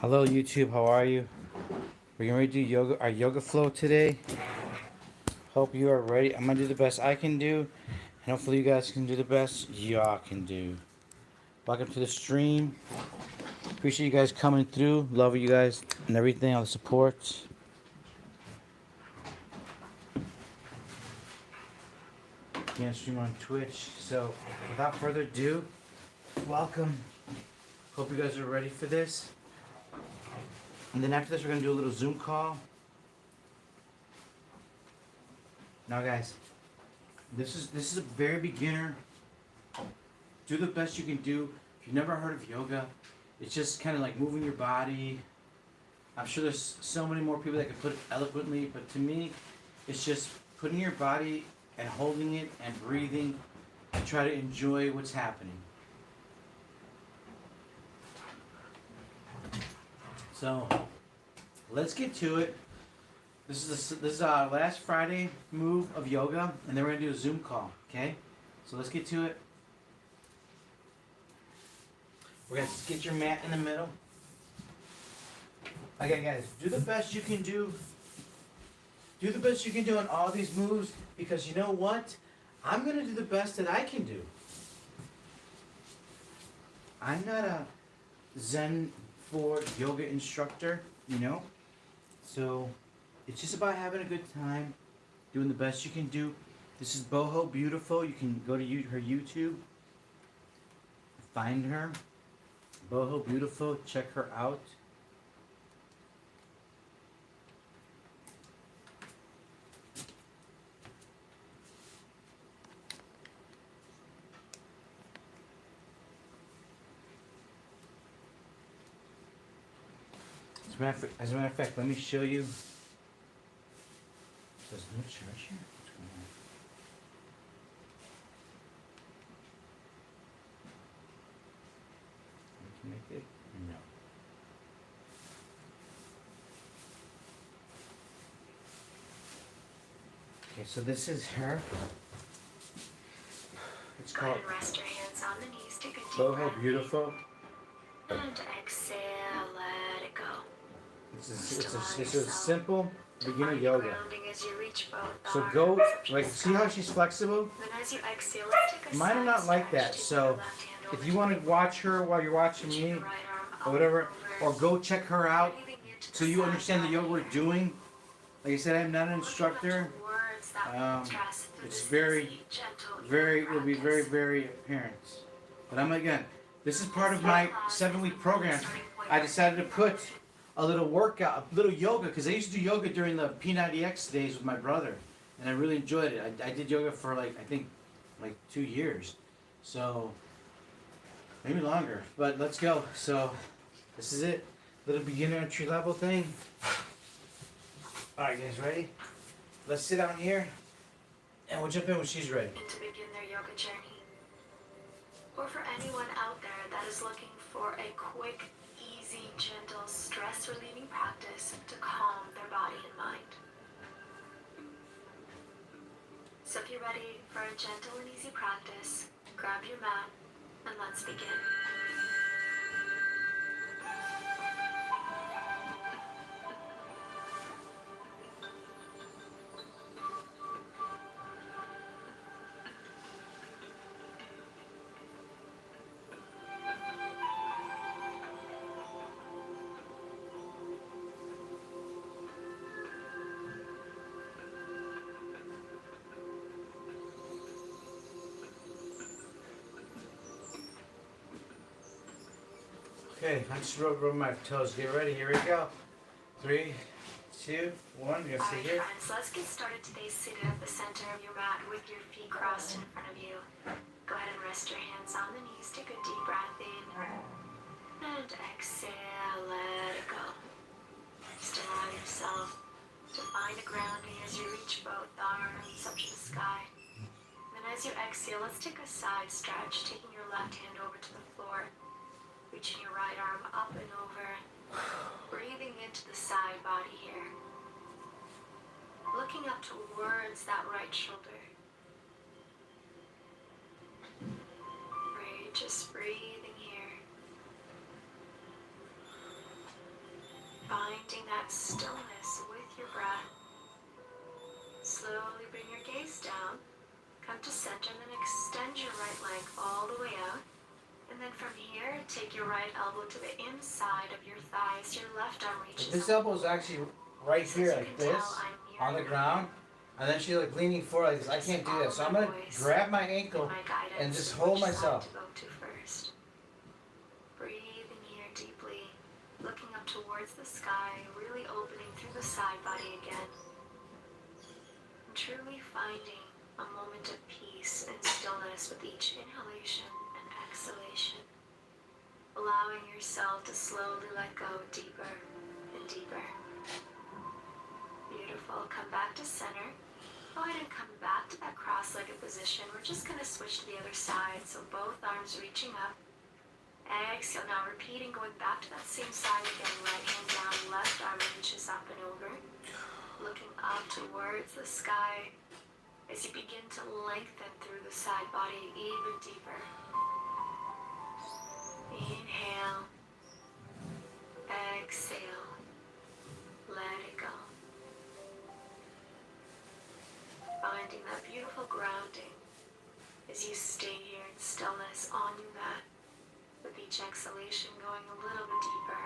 Hello YouTube, how are you? We're getting ready to do yoga, our yoga flow today. Hope you are ready. I'm gonna do the best I can do, and hopefully you guys can do the best y'all can do. Welcome to the stream. Appreciate you guys coming through. Love you guys and everything, all the support. Gonna stream on Twitch. So without further ado, welcome. Hope you guys are ready for this. And then after this, we're gonna do a little Zoom call. Now, guys, this is a very beginner. Do the best you can do. If you've never heard of yoga, it's just kind of like moving your body. I'm sure there's so many more people that can put it eloquently, but to me, it's just putting your body and holding it and breathing and try to enjoy what's happening. So, let's get to it. This is our last Friday move of yoga, and then we're gonna do a Zoom call. Okay, so let's get to it. We're gonna get your mat in the middle. Okay, guys, do the best you can do. Do the best you can do on all these moves, because you know what? I'm gonna do the best that I can do. I'm not a Zen 4 yoga instructor, you know? So, it's just about having a good time, doing the best you can do. This is Boho Beautiful. You can go to her YouTube, find her. Boho Beautiful, check her out. As a matter of fact, let me show you. There's no charge here? What's going on? We can make it? No. Okay, so this is her. It's Go ahead called and rest your hands on the knees. Take a deep breath Boho in. Beautiful. And exhale, let it go. It's a simple beginner Find yoga. grounding as you reach both So arms go, up to like, the see how sky. she's flexible? Then as you exhale, let's take a Mine are side not like stretch. that, Take so your left hand over if you to want the to watch her while you're watching reach me, your right arm up or whatever, and over. or go check her out Breathing into the so you side understand the yoga we're body. doing. Like I said, I'm not an Looking up instructor. towards that stress through It's this very, easy, gentle very, yoga will be very, practice. very apparent. But I'm again, this is part of my 7-week program. I decided to put a little workout, a little yoga, because I used to do yoga during the P90X days with my brother, and I really enjoyed it. I did yoga for I think 2 years, so maybe longer. But let's go. So this is it, little beginner entry level thing. All right, guys, ready? Let's sit down here, and we'll jump in when she's ready. To begin their yoga journey. Or for anyone out there that is looking for a quick, easy, gentle, stress-relieving practice to calm their body and mind. So if you're ready for a gentle and easy practice, grab your mat and let's begin. Okay, I just rubbed my toes. Get ready. Here we go. 3, 2, 1. You're gonna sit Alright here. friends, let's get started today seated at the center of your mat with your feet crossed in front of you. Go ahead and rest your hands on the knees. Take a deep breath in. And exhale, let it go. Just allow yourself to find a grounding as you reach both arms up to the sky. Then as you exhale, let's take a side stretch, taking your left hand over to the floor. Reaching your right arm up and over. Breathing into the side body here. Looking up towards that right shoulder. Just breathing here. finding that stillness with your breath. Slowly bring your gaze down, come to center, and then extend your right leg all the way out. And then from here, take your right elbow to the inside of your thighs. Your left arm reaches This up. elbow is actually right So here as you like can this, tell, I'm on the near ground. And then she's like leaning forward like this. I can't do that. So I'm going to grab my ankle my guidance and just of hold which side myself. to go to first. Breathing here deeply, looking up towards the sky, really opening through the side body again. And truly finding a moment of peace and stillness with each inhalation and exhalation. Allowing yourself to slowly let go deeper and deeper. Beautiful. Come back to center. Go ahead and come back to that cross-legged position. We're just going to switch to the other side. So both arms reaching up. Exhale. Now repeating, going back to that same side again. Right hand down, left arm reaches up and over. Looking up towards the sky as you begin to lengthen through the side body even deeper. Inhale. Exhale. Let it go. Finding that beautiful grounding as you stay here in stillness on your mat, with each exhalation going a little bit deeper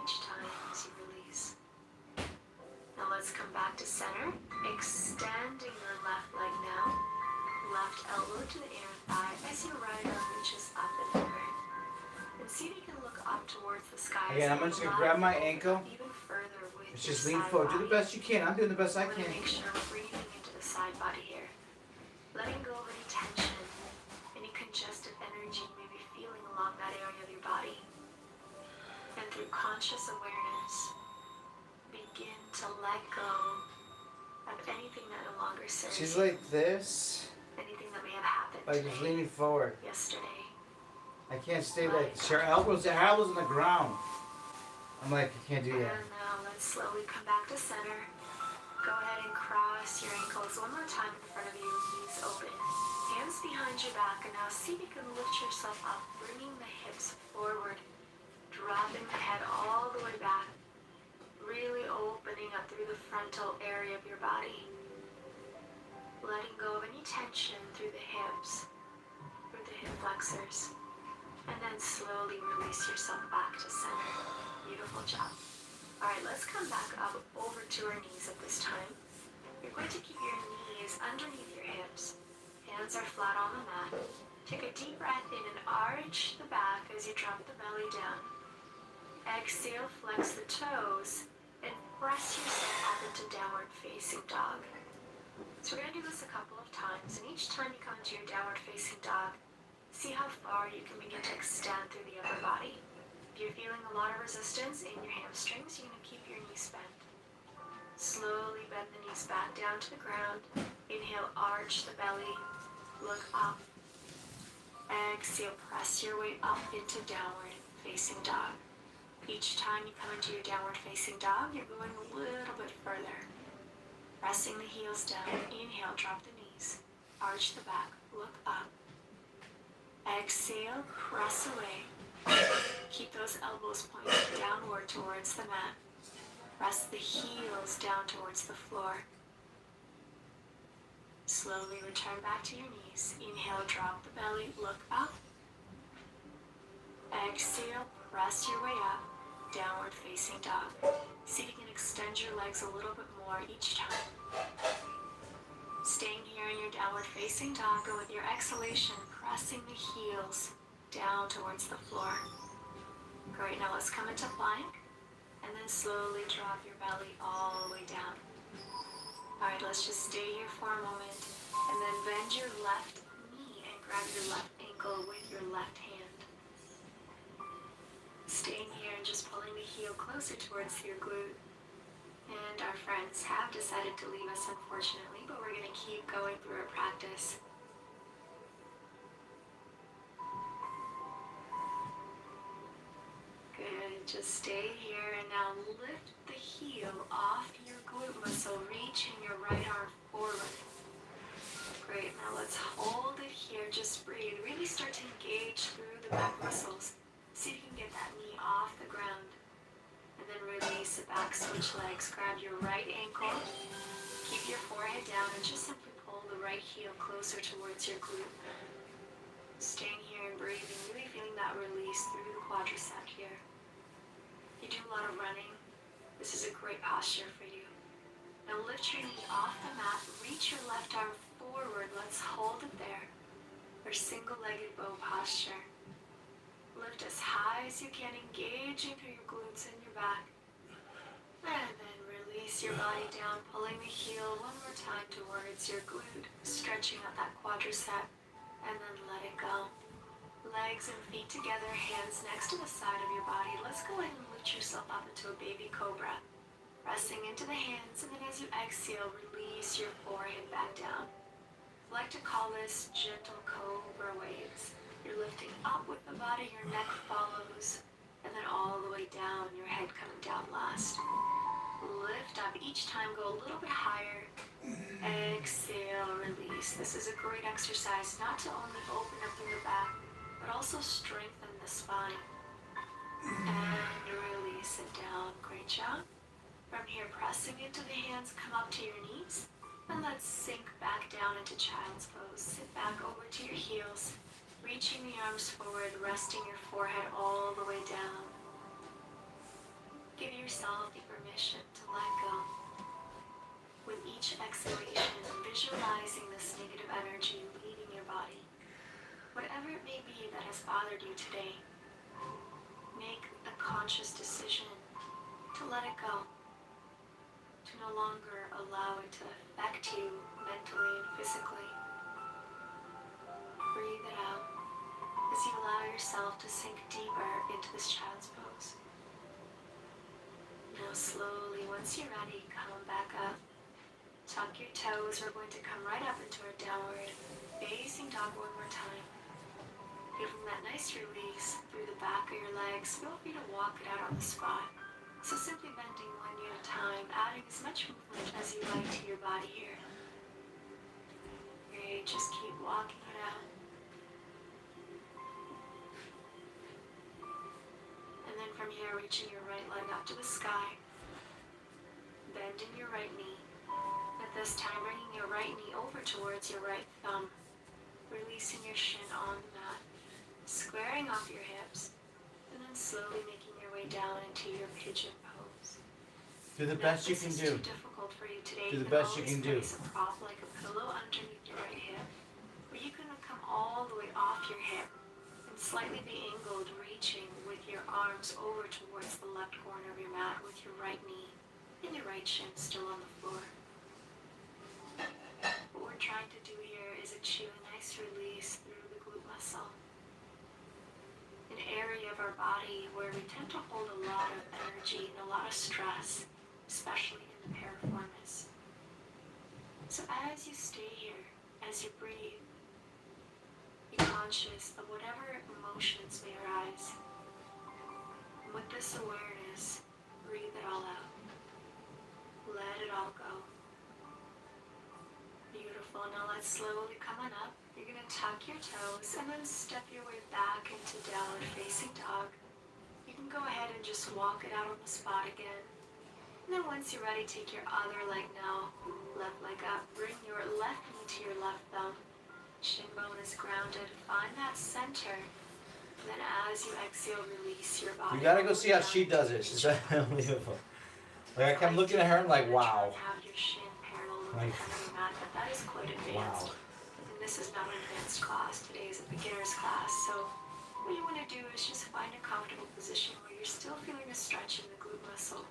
each time as you release. Now let's come back to center, extending your left leg now, left elbow to the inner thigh as your right arm reaches up and over. And see if you can look up towards the sky. Again, I'm just going to grab my ankle. Even further with It's your just lean side forward. Do the body. best you can. I'm doing the best I I'm can. going to make sure we're breathing into the side body here. Letting go of any tension, any congested energy you may be feeling along that area of your body. And through conscious awareness, begin to let go of anything that no longer serves She's you. like this, Anything that may have happened like just today, leaning forward. yesterday. I can't stay like this. Her elbows on the ground. I'm like, I can't do that. And now let's slowly come back to center. Go ahead and cross your ankles one more time in front of you, knees open. Hands behind your back, and now see if you can lift yourself up, bringing the hips forward, dropping the head all the way back, really opening up through the frontal area of your body. Letting go of any tension through the hips, through the hip flexors. And then slowly release yourself back to center. Beautiful job. Alright, let's come back up over to our knees at this time. You're going to keep your knees underneath your hips. Hands are flat on the mat. Take a deep breath in and arch the back as you drop the belly down. Exhale, flex the toes, and press yourself up into downward facing dog. So we're going to do this a couple of times, and each time you come into your downward facing dog, see how far you can begin to extend through the upper body. If you're feeling a lot of resistance in your hamstrings, you're going to keep your knees bent. Slowly bend the knees back down to the ground. Inhale, arch the belly, look up. Exhale, press your way up into downward facing dog. Each time you come into your downward facing dog, you're going a little bit further. Pressing the heels down. Inhale, drop the knees. Arch the back, look up. Exhale, press away. Keep those elbows pointed downward towards the mat. Press the heels down towards the floor. Slowly return back to your knees. Inhale, drop the belly, look up. Exhale, press your way up. Downward facing dog. See if you can extend your legs a little bit more each time. Staying here in your downward facing dog, go with your exhalation, pressing the heels down towards the floor. Great, now let's come into plank, and then slowly drop your belly all the way down. Alright, let's just stay here for a moment, and then bend your left knee and grab your left ankle with your left hand. Staying here and just pulling the heel closer towards your glute. And our friends have decided to leave us, unfortunately, but we're going to keep going through our practice. Good, just stay here and now lift the heel off your glute muscle, reaching your right arm forward. Great, now let's hold it here, just breathe. Really start to engage through the back muscles. See if you can get that knee off the ground. And then release it back, switch legs. Grab your right ankle. Keep your forehead down and just simply pull the right heel closer towards your glute. Staying here and breathing, really feeling that release through the quadricep here. You do a lot of running. This is a great posture for you. Now lift your knee off the mat, reach your left arm forward. Let's hold it there. Or single-legged bow posture. Lift as high as you can, engaging through your glutes and your back. And then release your body down, pulling the heel one more time towards your glute, stretching out that quadricep, and then let it go. Legs and feet together, hands next to the side of your body. Let's go ahead and lift yourself up into a baby cobra. Pressing into the hands, and then as you exhale, release your forehead back down. I like to call this gentle cobra waves. You're lifting up with the body, your neck follows, and then all the way down, your head coming down last. Lift up, each time go a little bit higher. Exhale, release. This is a great exercise, not to only open up in the back, but also strengthen the spine. And release it down. Great job. From here, pressing into the hands, come up to your knees. And let's sink back down into child's pose. Sit back over to your heels, reaching the arms forward, resting your forehead all the way down. Give yourself the permission to let go. With each exhalation, visualizing this negative energy leaving your body. Whatever it may be that has bothered you today, make a conscious decision to let it go. To no longer allow it to affect you mentally and physically. Breathe it out as you allow yourself to sink deeper into this child's pose. Now slowly, once you're ready, come back up. Tuck your toes. We're going to come right up into our downward facing dog one more time. Giving that nice release through the back of your legs. Feel free to walk it out on the spot. So simply bending one knee at a time, adding as much movement as you like to your body here. Great, just keep walking it out. And then from here, reaching your right leg up to the sky. Bending your right knee. At this time, bringing your right knee over towards your right thumb. Releasing your shin on the mat. Squaring off your hips. And then slowly making your way down into your pigeon pose. Do the best you can do. If this is too difficult for you today, Do the best you can do. place a prop like a pillow underneath your right hip. Or you can come all the way off your hip and slightly be angled, reaching with your arms over towards the left corner of your mat with your right knee and your right shin still on the floor. What we're trying to do here is achieve a nice release through the glute muscle. An area of our body where we tend to hold a lot of energy and a lot of stress, especially in the piriformis. So as you stay here, as you breathe, be conscious of whatever emotions may arise. And with this awareness, breathe it all out. Let it all go. Beautiful. Now let's slowly come on up. You're going to tuck your toes and then step your way back into downward facing dog. You can go ahead and just walk it out on the spot again. And then once you're ready, take your other leg now. Left leg up. Bring your left knee to your left thumb. Shin bone is grounded. Find that center. And then as you exhale, release your body. You gotta go see how she does it. She's unbelievable. Like I'm looking at her, I'm like, wow. Have your shin parallel with Like, the front of your mat, but that is quite advanced. wow. And this is not an advanced class. Today is a beginner's class. So what you want to do is just find a comfortable position where you're still feeling a stretch in the glute muscle,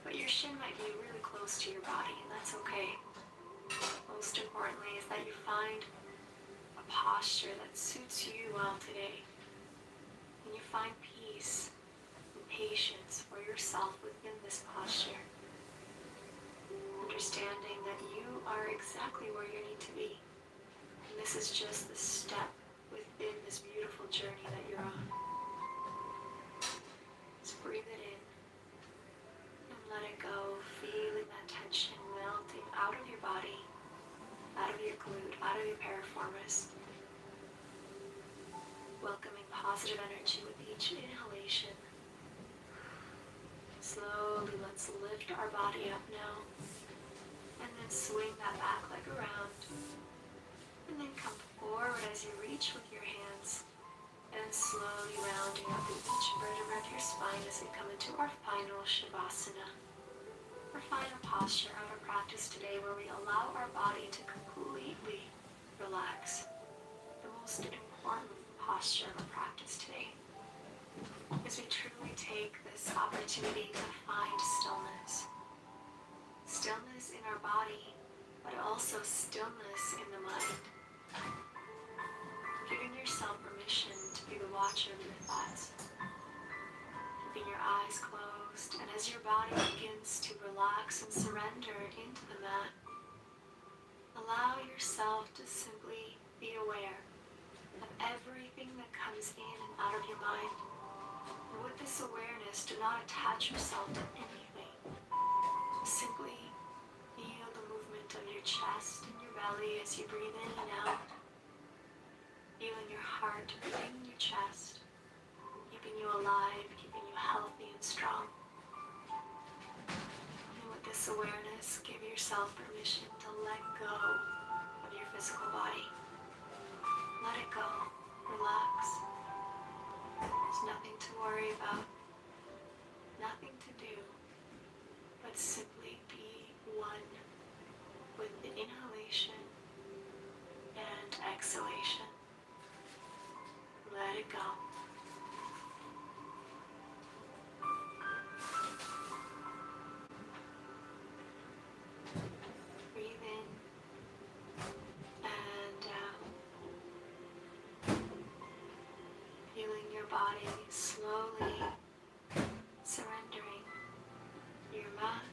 but your shin might be really close to your body, and that's okay. Most importantly is that you find a posture that suits you well today, and you find peace and patience for yourself within this posture. Understanding that you are exactly where you need to be. And this is just the step within this beautiful journey that you're on. Just breathe it in and let it go, feeling that tension melting out of your body, out of your glute, out of your piriformis. Welcoming positive energy with each inhalation. Slowly, let's lift our body up now. And then swing that back leg around. And then come forward as you reach with your hands. And slowly rounding up in each vertebra of your spine as we come into our final Shavasana. Our final posture of our practice today, where we allow our body to completely relax. The most important posture of our practice today. As we truly take this opportunity to find stillness. Stillness in our body, but also stillness in the mind. Giving yourself permission to be the watcher of your thoughts. Keeping your eyes closed, and as your body begins to relax and surrender into the mat, allow yourself to simply be aware of everything that comes in and out of your mind. And with this awareness, do not attach yourself to anything. Simply feel the movement of your chest and your belly as you breathe in and out. Feeling your heart beating in your chest, keeping you alive, keeping you healthy and strong. And with this awareness, give yourself permission to let go of your physical body. Let it go. Relax. There's nothing to worry about, nothing to do, but simply be one with the inhalation and exhalation. Let it go. Breathe in and out. Feeling your body slowly surrendering your mat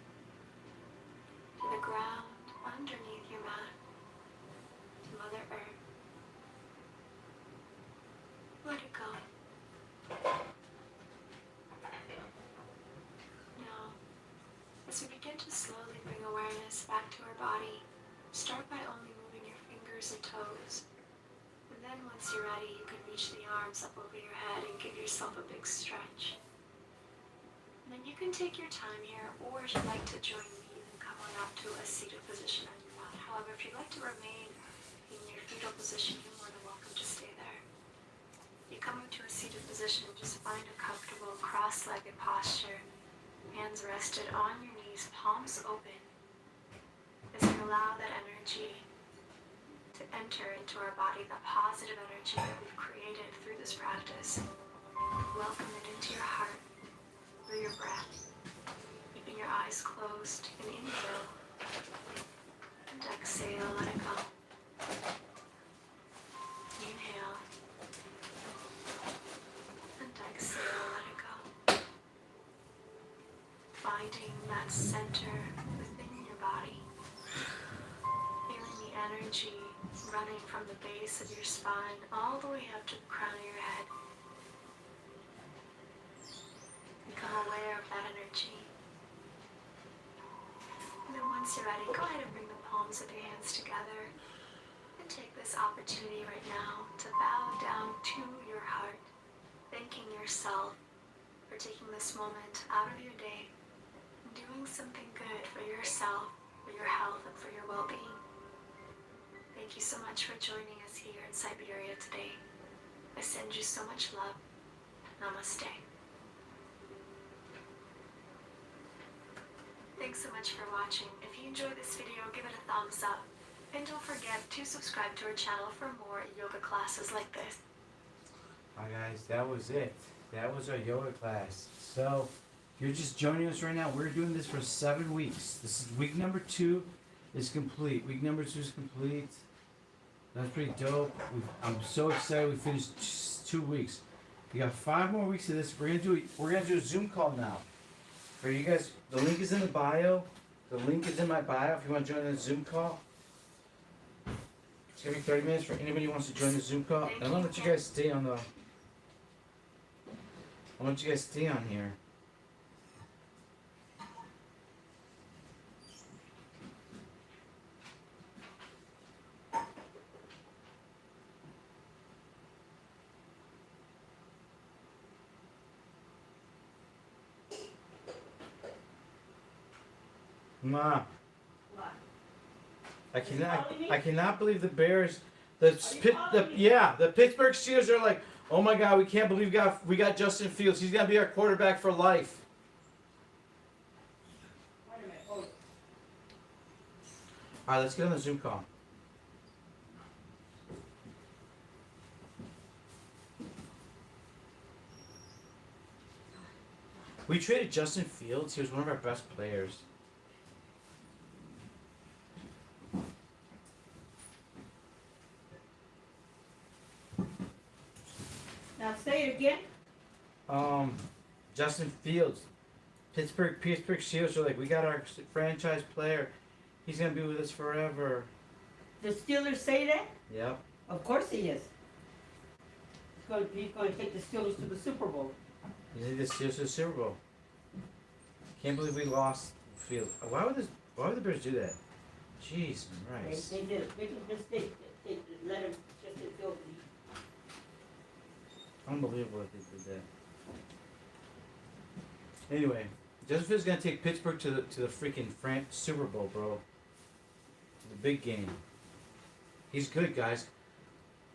to the ground underneath your mat, to Mother Earth. Let it go. Now, as we begin to slowly bring awareness back to our body, start by only moving your fingers and toes. And then once you're ready, you can reach the arms up over your head and give yourself a big stretch. And then you can take your time here, or if you'd like to join me, you can come on up to a seated position on your mat. However, if you'd like to remain in your fetal position, you're more than welcome to stay there. You come into a seated position, just find a comfortable cross-legged posture, hands rested on your knees, palms open, as we allow that energy to enter into our body, the positive energy that we've created through this practice. Welcome it into your heart through your breath, keeping your eyes closed, and inhale, and exhale, let it go. Inhale. Exhale, let it go. Finding that center within your body. Feeling the energy running from the base of your spine all the way up to the crown of your head. Become aware of that energy. And then once you're ready, go ahead and bring the palms of your hands together and take this opportunity right now to bow down to your heart. Thanking yourself for taking this moment out of your day and doing something good for yourself, for your health, and for your well-being. Thank you so much for joining us here in Siberia today. I send you so much love. Namaste. Thanks so much for watching. If you enjoyed this video, give it a thumbs up. And don't forget to subscribe to our channel for more yoga classes like this. Hi guys, that was it. That was our yoga class. So, if you're just joining us right now, we're doing this for 7 weeks. This is week number 2 is complete. Week number 2 is complete. That's pretty dope. I'm so excited. We finished 2 weeks. We got 5 more weeks of this. We're gonna do a Zoom call now. For you guys, the link is in the bio. The link is in my bio if you want to join the Zoom call. It's gonna be 30 minutes for anybody who wants to join the Zoom call. And I'm gonna let you guys stay on the. I want you guys to stay on here. Ma, What? I cannot believe the Bears. The Pittsburgh Steelers are like, oh my God, we can't believe we got Justin Fields. He's gonna be our quarterback for life. Wait a minute, hold it. All right, let's get on the Zoom call. We traded Justin Fields. He was one of our best players. Now say it again. Justin Fields. Pittsburgh Steelers are like, we got our franchise player. He's gonna be with us forever. The Steelers say that? Yep. Of course he is. He's going to take the Steelers to the Super Bowl. He's in the Steelers to the Super Bowl. Can't believe we lost Fields. Why would the Bears do that? Jeez, Christ. They did a big mistake. They let him just get filled. Unbelievable that they did that. Anyway, Justin Fields is gonna take Pittsburgh to the freaking Super Bowl, bro. The big game. He's good, guys.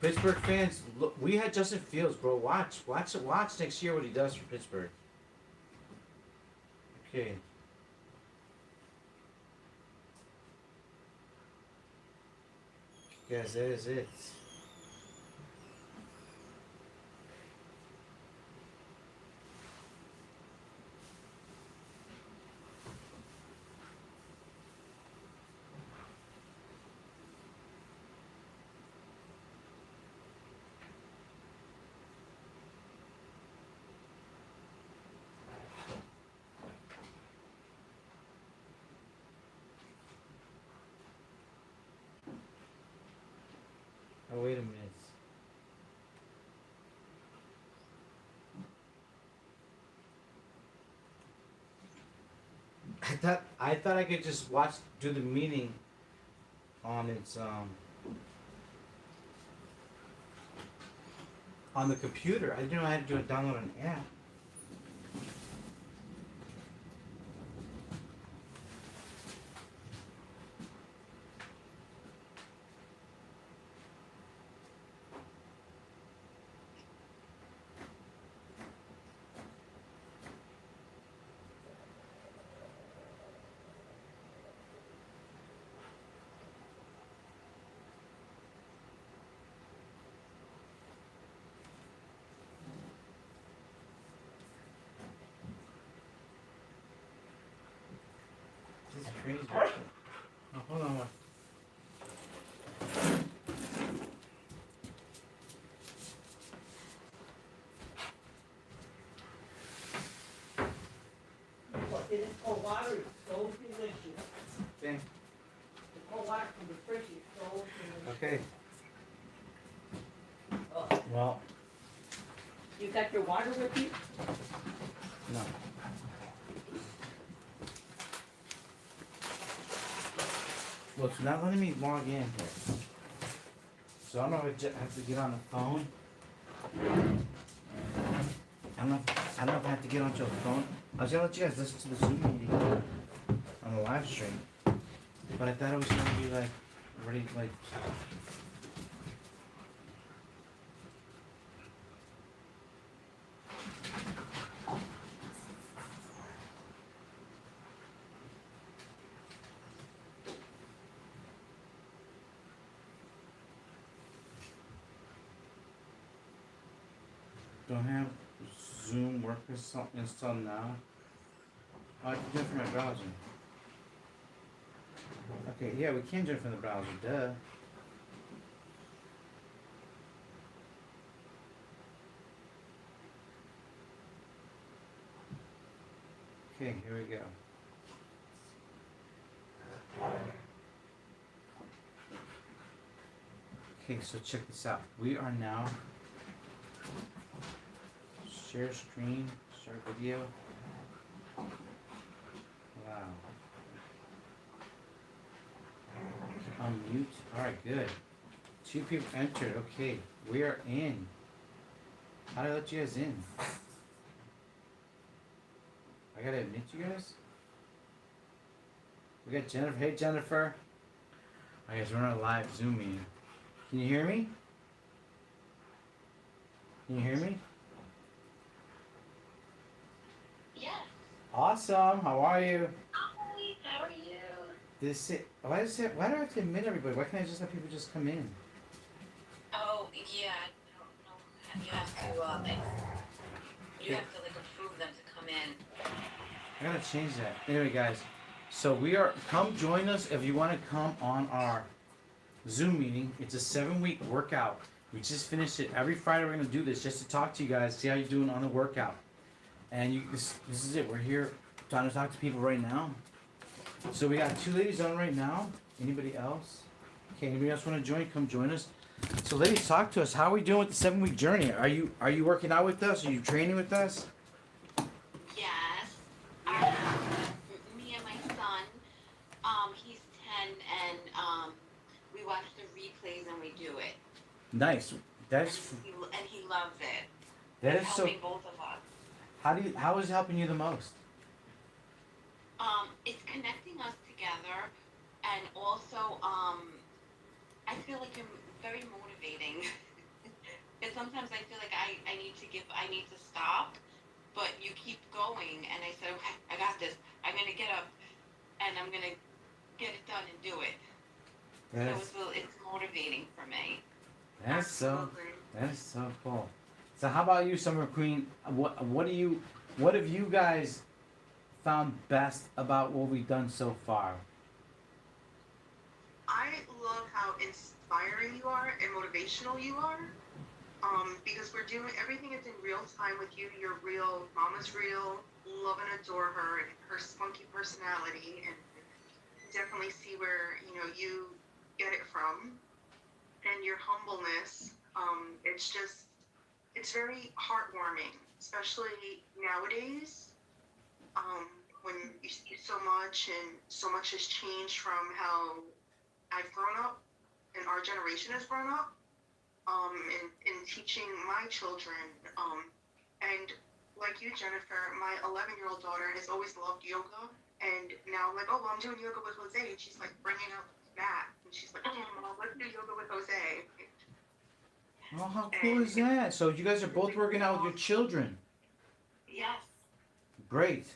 Pittsburgh fans, look, we had Justin Fields, bro. Watch next year what he does for Pittsburgh. Okay. Guys, that is it. Oh, wait a minute. I thought I could just do the meeting on its on the computer. I didn't know I had to download an app. This is crazy. Oh, hold on. This cold water is so delicious. Thing. The cold water from the fridge is so delicious. Okay. Oh, Well, you got your water with you? no. Well, it's not letting me log in here. So I don't know if I have to get on the phone. I don't know if I have to get onto a phone. I was gonna let you guys listen to the Zoom meeting on the live stream. But I thought it was gonna be like already like don't have Zoom work installed now. Oh, I can do it from my browser. Okay, yeah, we can do it from the browser, duh. Okay, here we go. Okay, so check this out. We are now share screen, start video. Wow. Unmute. Alright, good. 2 people entered. Okay, we are in. How do I let you guys in? I gotta admit you guys? We got Jennifer. Hey, Jennifer. I guess we're on a live Zoom meeting. Can you hear me? Can you hear me? Yeah. Awesome. How are you? Hi, how are you? This it. Why does it? Why do I have to admit everybody? Why can't I just let people just come in? Oh, yeah, no, you have to, you have to like approve them to come in. I gotta change that. Anyway, guys. So we are. Come join us if you want to come on our Zoom meeting. It's a 7-week workout. We just finished it. Every Friday we're gonna do this just to talk to you guys, see how you're doing on the workout. And you, this is it. We're here trying to talk to people right now. So we got 2 ladies on right now. Anybody else? Okay, anybody else want to join? Come join us. So ladies, talk to us. How are we doing with the 7-week journey? Are you working out with us? Are you training with us? Yes, me and my son, he's 10 and, we watch the replays and we do it. Nice. That's And he loves it. that It's is so. helping both of us. How is it helping you the most? It's connecting us together and also, I feel like you're very motivating. And sometimes I feel like I need to stop, but you keep going and I said, okay, I got this. I'm gonna get up and I'm gonna get it done and do it. It's motivating for me. That's so. Absolutely. That is so cool. So how about you, Summer Queen? What have you guys found best about what we've done so far? I love how inspiring you are and motivational you are. Because we're doing everything is in real time with you. You're real. Mama's real. Love and adore her and her spunky personality, and definitely see where you get it from, and your humbleness. It's very heartwarming, especially nowadays. When you see so much and so much has changed from how I've grown up and our generation has grown up, in teaching my children, and like you, Jennifer, my 11-year-old daughter has always loved yoga, and now I'm like, oh, well, I'm doing yoga with Jose, and she's like bringing up Matt, and she's like, okay, Mom, let's do yoga with Jose. Oh, how cool is that? So you guys are both working out with your children. Yes. Great,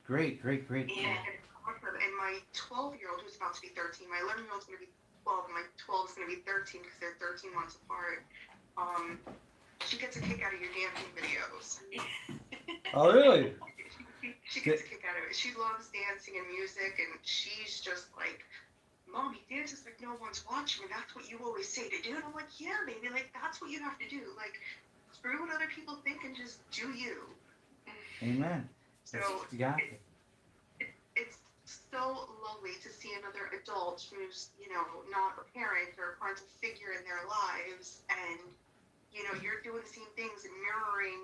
great, great, great. Yeah. And my 12-year-old, who's about to be 13, my 11-year-old's going to be 12, and my 12 is going to be 13 because they're 13 months apart. She gets a kick out of your dancing videos. Oh, really? She gets a kick out of it. She loves dancing and music, and she's just like, Mommy, dance is like no one's watching, and that's what you always say to do. And I'm like, yeah, baby, like that's what you have to do. Like, screw what other people think and just do you. Amen. So You got it. it's so lovely to see another adult who's, not a parent or a parental figure in their lives, and you're doing the same things and mirroring,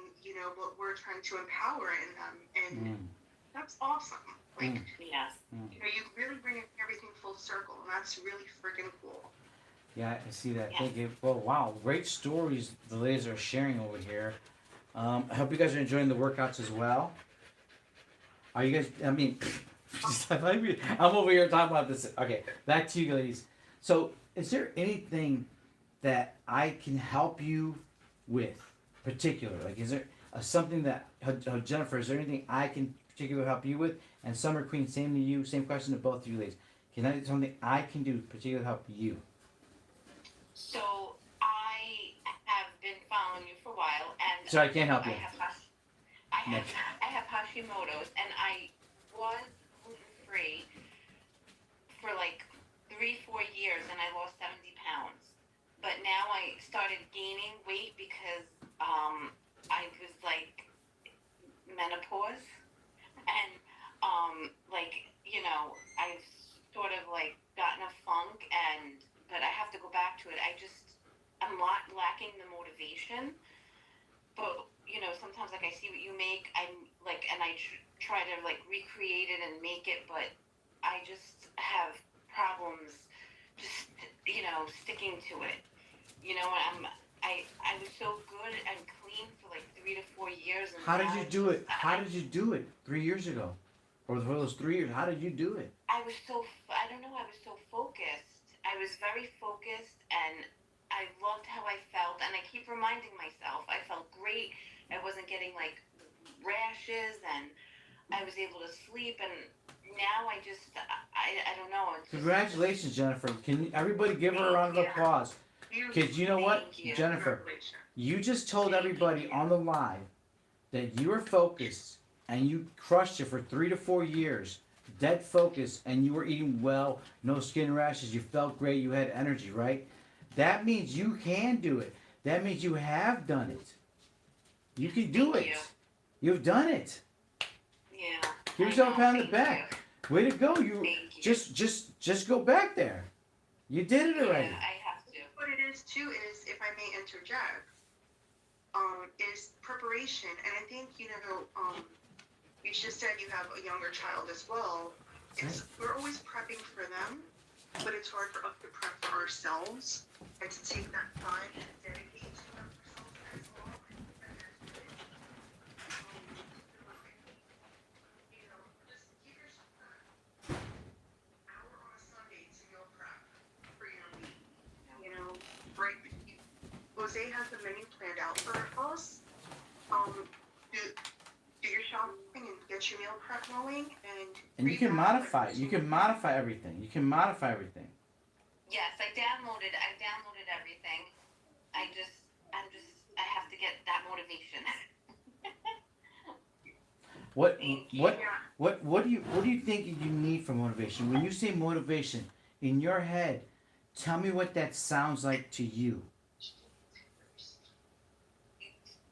what we're trying to empower in them, and that's awesome. Like, Yes. you really bring everything full circle, and that's really freaking cool. Yeah, I see that. Yes. Thank you. Well, wow, great stories the ladies are sharing over here. I hope you guys are enjoying the workouts as well. Are you guys? I mean, I'm over here talking about this. Okay, back to you, ladies. So, is there anything that I can help you with, particular? Like, is there something that Jennifer? Is there anything I can particularly help you with? And Summer Queen, same to you. Same question to both of you, ladies. Can I do something I can do to particularly help you? So I have been following you for a while, and Sorry, I can't help you. I have Hashimoto's, and I was gluten-free for like 3-4 years, and I lost 70 pounds. But now I started gaining weight because I was like menopause, and I've sort of like gotten a funk, but I have to go back to it. I'm lacking the motivation, but sometimes like I see what you make, I'm like, and I try to like recreate it and make it, but I just have problems just sticking to it. I was so good and clean for like 3 to 4 years. And How did now you it's do it? just- How did you do it 3 years ago? or for those 3 years? How did you do it? I was so, I don't know, I was so focused. I was very focused and I loved how I felt. And I keep reminding myself, I felt great. I wasn't getting like rashes and I was able to sleep. And now I just, I don't know. It's just- Congratulations, Jennifer. Can everybody give her a round of applause? Because you know what, Thank you. Jennifer, Congratulations. you just told everybody on the live that you were focused and you crushed it for 3 to 4 years, dead focus, and you were eating well, no skin rashes, you felt great, you had energy, right? That means you can do it. That means you have done it. You can do Thank it. you. You've done it. Yeah. Give I yourself a know, pat on the thank back. you. Way to go. You Thank you. just go back there. You did it already. Yeah, I have to. What it is too is, if I may interject, is preparation. And I think, you just said you have a younger child as well. We're always prepping for them, but it's hard for us to prep for ourselves and to take that time and dedicate to ourselves as well. Just give yourself that hour on a Sunday to meal prep for your week. Right? Jose has the menu planned out for us. Do your shopping and get your meal prep going, And you can modify it. You can modify everything. You can modify everything. Yes, I downloaded everything. I have to get that motivation. What Thank you. what do you think you need for motivation? When you say motivation, in your head, tell me what that sounds like to you.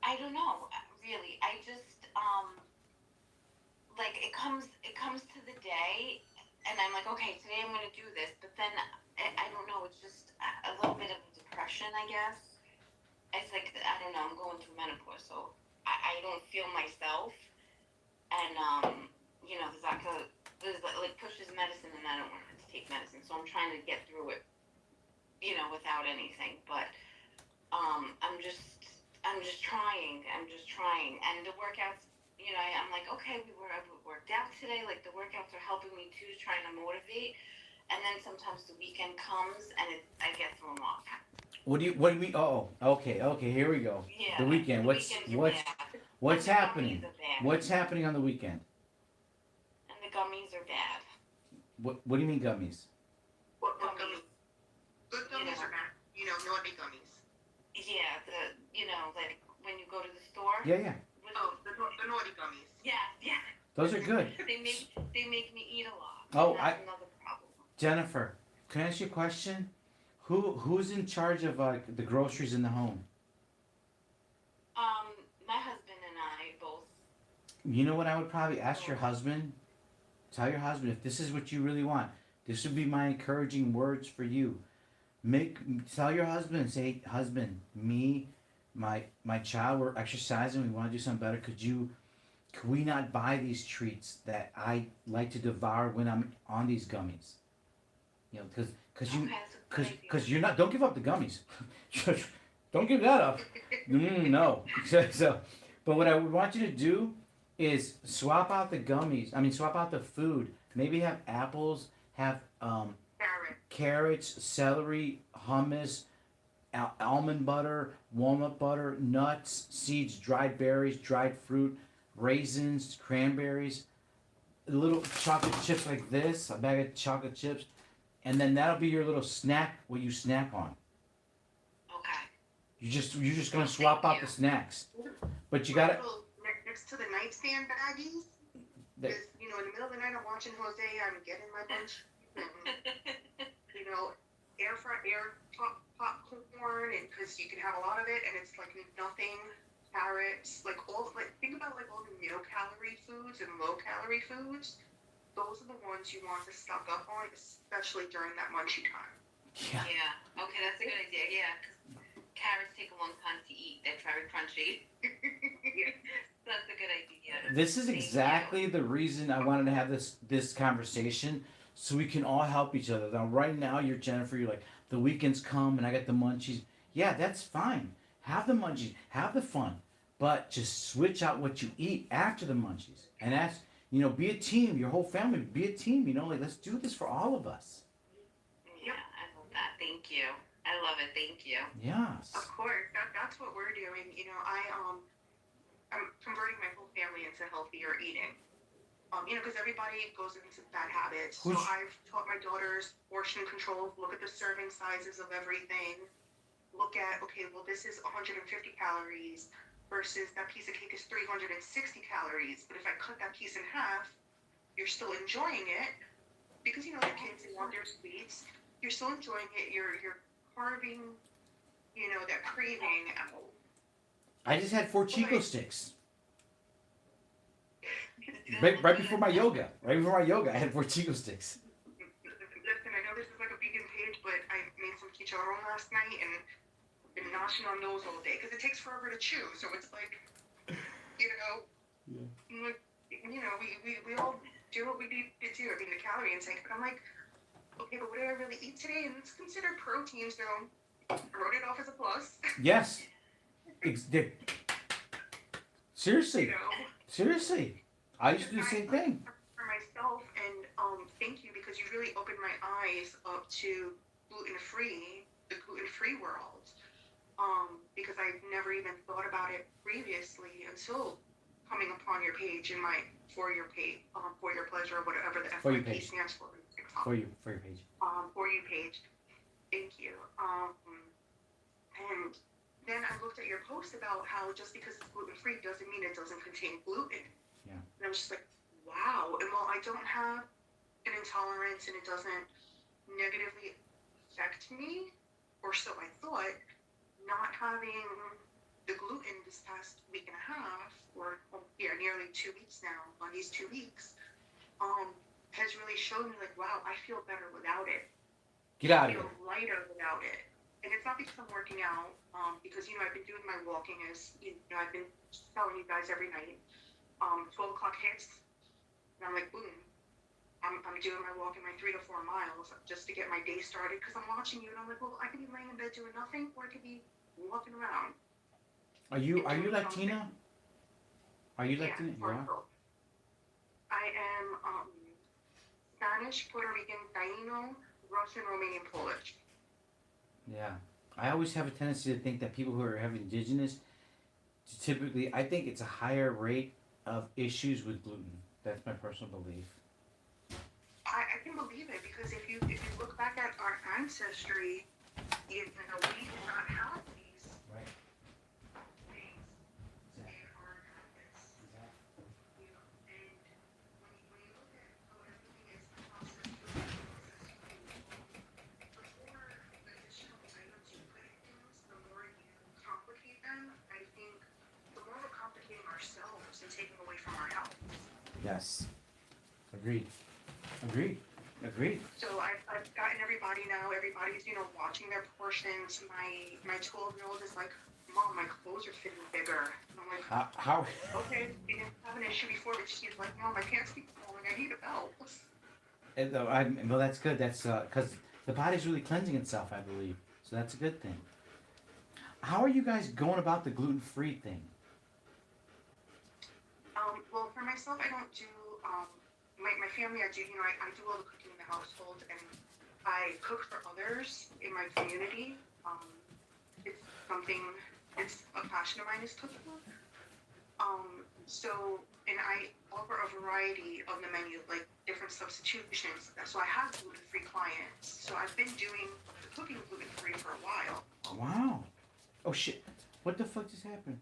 I don't know, really. I just like it comes to the day, and I'm like, okay, today I'm gonna do this. But then I don't know. It's just a little bit of depression, I guess. It's like I don't know. I'm going through menopause, so I don't feel myself, and there's like pushes medicine, and I don't want to take medicine, so I'm trying to get through it, without anything. But I'm just trying. And the workouts, I'm like, okay, we worked out today. Like the workouts are helping me too, trying to motivate. And then sometimes the weekend comes and I get thrown off. What do you mean? Oh, okay, here we go. Yeah. The weekend. What's weekends are bad. what's And the happening? gummies are bad. What's happening on the weekend? And the gummies are bad. What do you mean gummies? what Gummies. gummies? Good gummies are bad. Naughty gummies. Yeah, like when you go to the store. Yeah. Oh, the naughty gummies. Yeah. Those are good. They make me eat a lot. Oh, And that's another problem. Jennifer, can I ask you a question? Who's in charge of the groceries in the home? My husband and I both. You know what I would probably ask your husband? Tell your husband if this is what you really want. This would be my encouraging words for you. Tell your husband and say, husband, my child, we're exercising. We want to do something better. Could we not buy these treats that I like to devour when I'm on these gummies? Because Okay, that's a good idea. you're not. Don't give up the gummies. Don't give that up. No. But what I would want you to do is swap out the gummies. I mean, swap out the food. Maybe have apples. Have Carrot. carrots, celery, hummus, almond butter, walnut butter, nuts, seeds, dried berries, dried fruit, raisins, cranberries, little chocolate chips like this, a bag of chocolate chips, and then that'll be your little snack. What you snack on. Okay. You're just gonna swap out the snacks, but you gotta. Little next to the nightstand baggies. They- Because, in the middle of the night, I'm watching Jose. I'm getting my bunch. Air popcorn, and because you can have a lot of it, and it's like nothing. Carrots, think about all the no-calorie foods and low-calorie foods. Those are the ones you want to stock up on, especially during that munchy time. Yeah. Yeah. Okay, that's a good idea. Yeah, because carrots take a long time to eat. They're very crunchy. That's a good idea. This is Thank you. exactly the reason I wanted to have this conversation, so we can all help each other. Now, right now, you're Jennifer. You're like, the weekends come and I got the munchies. Yeah, that's fine. Have the munchies. Have the fun, but just switch out what you eat after the munchies, and You know, be a team. Your whole family, be a team. You know, like let's do this for all of us. Yeah, I love that. Thank you. I love it. Thank you. Yes. Of course, that's what we're doing. You know, I'm converting my whole family into healthier eating. You know, because everybody goes into bad habits. So Who's- I've taught my daughters portion control. Look at the serving sizes of everything. Look at, okay, well, this is 150 calories versus that piece of cake is 360 calories. But if I cut that piece in half, you're still enjoying it because you know the kids they want their sweets. You're still enjoying it. You're carving, you know, that craving out. I just had 4 Chico sticks. Right before my yoga. Right before my yoga, I had 4 Chico sticks. Listen, I know this is like a vegan page, but I made some chicharron last night and been noshing on those all day because it takes forever to chew. So it's like, you know, like, you know, we all do what we need to do. I mean, the calorie intake, but I'm like, okay, but what did I really eat today? And it's considered protein, so I wrote it off as a plus. Yes. Seriously. You know. Seriously. I used to do the same thing. For myself, and thank you because you really opened my eyes up to gluten-free, the gluten-free world. Because I never even thought about it previously until coming upon your page in my for your page, for your pleasure or whatever the For your FYP page. stands for. For your page. For you page. Thank you. And then I looked at your post about how just because it's gluten-free doesn't mean it doesn't contain gluten. Yeah. And I was just like, wow. And while I don't have an intolerance and it doesn't negatively affect me, or so I thought, not having the gluten this past week and a half, or nearly 2 weeks now, on these 2 weeks, has really shown me like, wow, I feel better without it. Get out I of feel here. lighter without it. And it's not because I'm working out, because, you know, I've been doing my walking as, you know, I've been telling you guys every night. 12 o'clock hits, and I'm like, boom, I'm doing my walking, my 3 to 4 miles, just to get my day started, because I'm watching you, and I'm like, well, I could be laying in bed doing nothing, or I could be walking around. Are you Latina? Are you Yeah, Latina? You are? I am Spanish, Puerto Rican, Taino, Russian, Romanian, Polish. Yeah. I always have a tendency to think that people who are have indigenous, typically, I think it's a higher rate of issues with gluten. That's my personal belief. I can believe it because if you look back at our ancestry, you know, we did not have these Right. things in our habits. You know, and when you look at how everything is processed food, the more additional items you put in things, the more you complicate them. I think the more we're complicating ourselves and taking away from our health. Yes. Agreed. Agreed. So I've gotten everybody now. Everybody's, you know, watching their portions. My 12-year-old is like, Mom, my clothes are fitting bigger. And I'm like, How? okay, you didn't have an issue before, but she's like, Mom, my pants keep falling. I need a belt. Well, that's good. That's because the body's really cleansing itself, I believe. So that's a good thing. How are you guys going about the gluten-free thing? Well, for myself, I don't do, my family, I do, you know, I do all the cooking in the household, and I cook for others in my community. It's something, it's a passion of mine is cooking. So, and I offer a variety on the menu, like different substitutions. So I have gluten-free clients. So I've been doing the cooking gluten-free for a while. Wow. Oh shit. What the fuck just happened?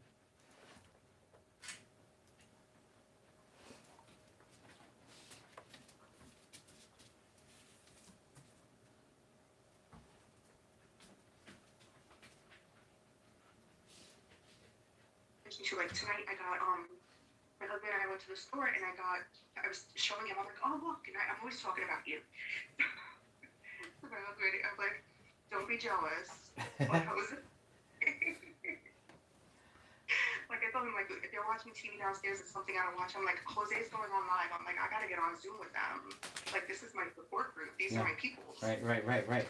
So like tonight I got my husband and I went to the store and I was showing him, I'm like, oh look, and I'm always talking about you. My husband, I'm like, don't be jealous. Like I was like I told him, like, if they're watching TV downstairs, it's something I don't watch. I'm like, Jose's going on live. I'm like, I gotta get on Zoom with them. Like, this is my support group. These are my people. Right.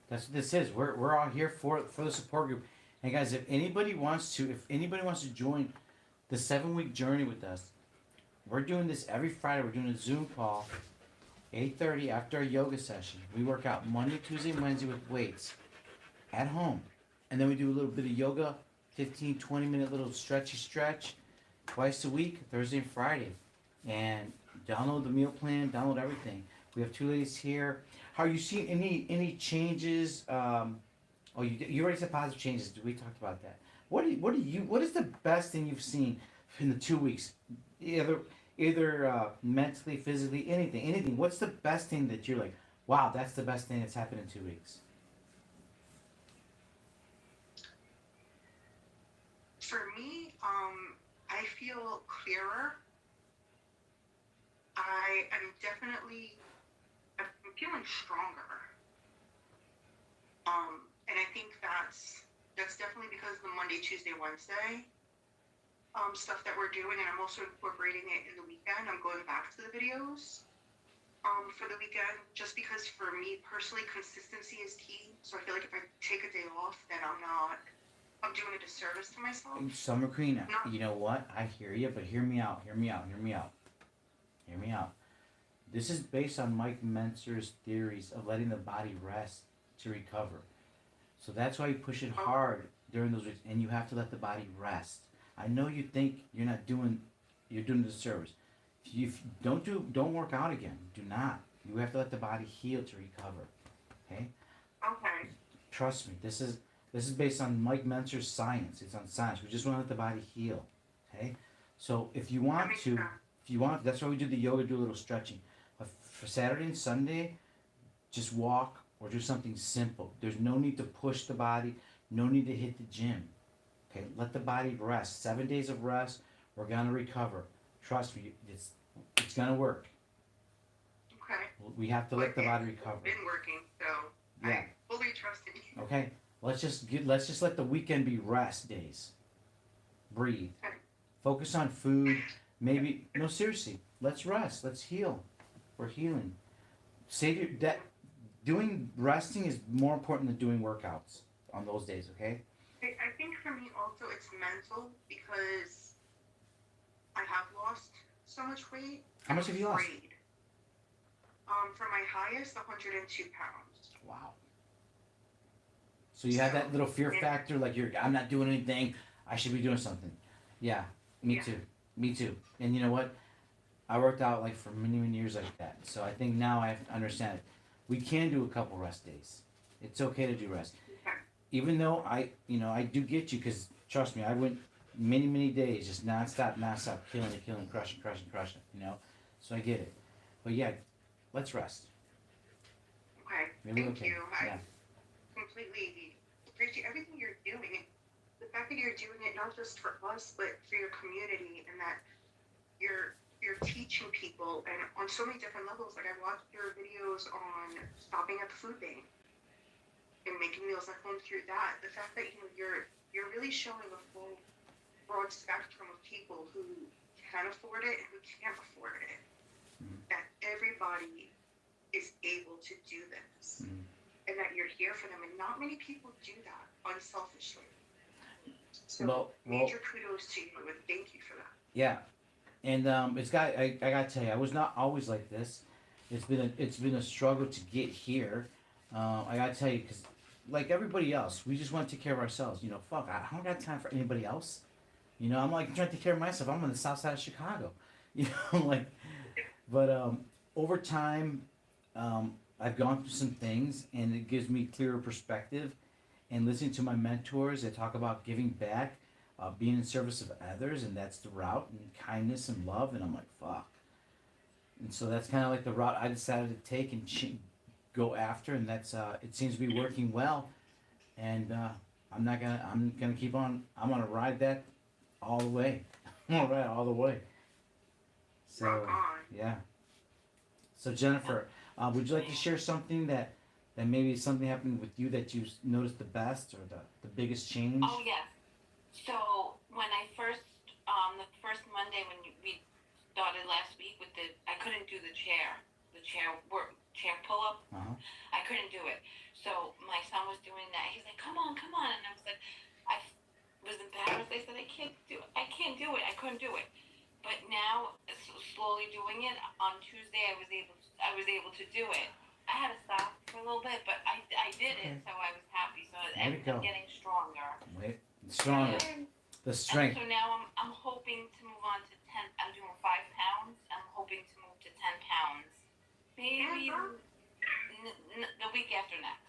That's what this is. We're all here for the support group. And guys, if anybody wants to join the 7-week journey with us, we're doing this every Friday. We're doing a Zoom call, 8:30 after a yoga session. We work out Monday, Tuesday, and Wednesday with weights at home. And then we do a little bit of yoga, 15, 20-minute little stretchy stretch twice a week, Thursday and Friday. And download the meal plan, download everything. We have two ladies here. How are you seeing any changes? Oh, you already said positive changes. We talked about that. What is the best thing you've seen in the 2 weeks? Either mentally, physically, anything. What's the best thing that you're like, wow, that's the best thing that's happened in 2 weeks? For me, I feel clearer. I'm feeling stronger. And I think that's definitely because the Monday, Tuesday, Wednesday stuff that we're doing, and I'm also incorporating it in the weekend. I'm going back to the videos for the weekend, just because for me personally, consistency is key. So I feel like if I take a day off, then I'm doing a disservice to myself. Summer Queen, No. you know what? I hear you, but hear me out. This is based on Mike Mentzer's theories of letting the body rest to recover. So that's why you push it hard during those weeks, and you have to let the body rest. I know you think you're doing a disservice. If you don't work out again. Do not. You have to let the body heal to recover. Okay? Okay. Trust me. This is based on Mike Mentzer's science. It's on science. We just want to let the body heal. Okay? So if you want makes to, sense. that's why we do the yoga, do a little stretching. But for Saturday and Sunday, just walk or do something simple. There's no need to push the body. No need to hit the gym. Okay, let the body rest. 7 days of rest. We're gonna recover. Trust me, it's gonna work. Okay. We have to let the body recover. It's been working, so Yeah. I fully trust in you. Okay, let's just let the weekend be rest days. Breathe. Okay. Focus on food. Maybe no, seriously. Let's rest. Let's heal. We're healing. Save your that. Doing resting is more important than doing workouts on those days. Okay. I think for me also it's mental because I have lost so much weight. How much have you lost? Afraid. For my highest, 102 pounds. Wow. So you have that little fear factor, like I'm not doing anything. I should be doing something. Yeah. Me too. And you know what? I worked out like for many years like that. So I think now I have to understand it. We can do a couple rest days. It's okay to do rest. Okay. Even though I do get you, because trust me, I went many days just nonstop, killing, crushing, you know. So I get it. But yeah, let's rest. Okay. Really Thank okay. you. Yeah. I completely appreciate everything you're doing. The fact that you're doing it not just for us, but for your community, and that you're teaching people, and on so many different levels. Like I watched your videos on stopping at the food bank and making meals at home through that. The fact that you're really showing a full broad spectrum of people who can afford it and who can't afford it. Mhm. That everybody is able to do this, and that you're here for them. And not many people do that unselfishly. So major kudos to you, and thank you for that. Yeah. And I gotta tell you, I was not always like this. It's been a struggle to get here. I gotta tell you, because like everybody else, we just want to take care of ourselves. You know, fuck, I don't got time for anybody else. You know, I'm like trying to take care of myself. I'm on the south side of Chicago. You know, like, but over time, I've gone through some things, and it gives me clearer perspective. And listening to my mentors, they talk about giving back. Being in service of others, and that's the route, and kindness and love, and I'm like, fuck. And so that's kind of like the route I decided to take and go after, and that's it seems to be working well, and I'm gonna keep on. I'm gonna ride that all the way. I'm gonna ride it all the way. So Rock on. yeah. So Jennifer, would you like to share something that maybe something happened with you that you noticed the best or the biggest change? Oh yes. So when I first, the first Monday when we started last week with I couldn't do the chair pull up. Uh-huh. I couldn't do it. So my son was doing that. He's like, come on, and I was like, I was embarrassed. I said, I can't do it. I couldn't do it. But now, slowly doing it. On Tuesday, I was able to do it. I had to stop for a little bit, but I did it, so I was happy. So There we go. I'm getting stronger. Wait, stronger. The strength. And so now I'm hoping to move on to 10. I'm doing 5 pounds. I'm hoping to move to 10 pounds. Maybe the week after next.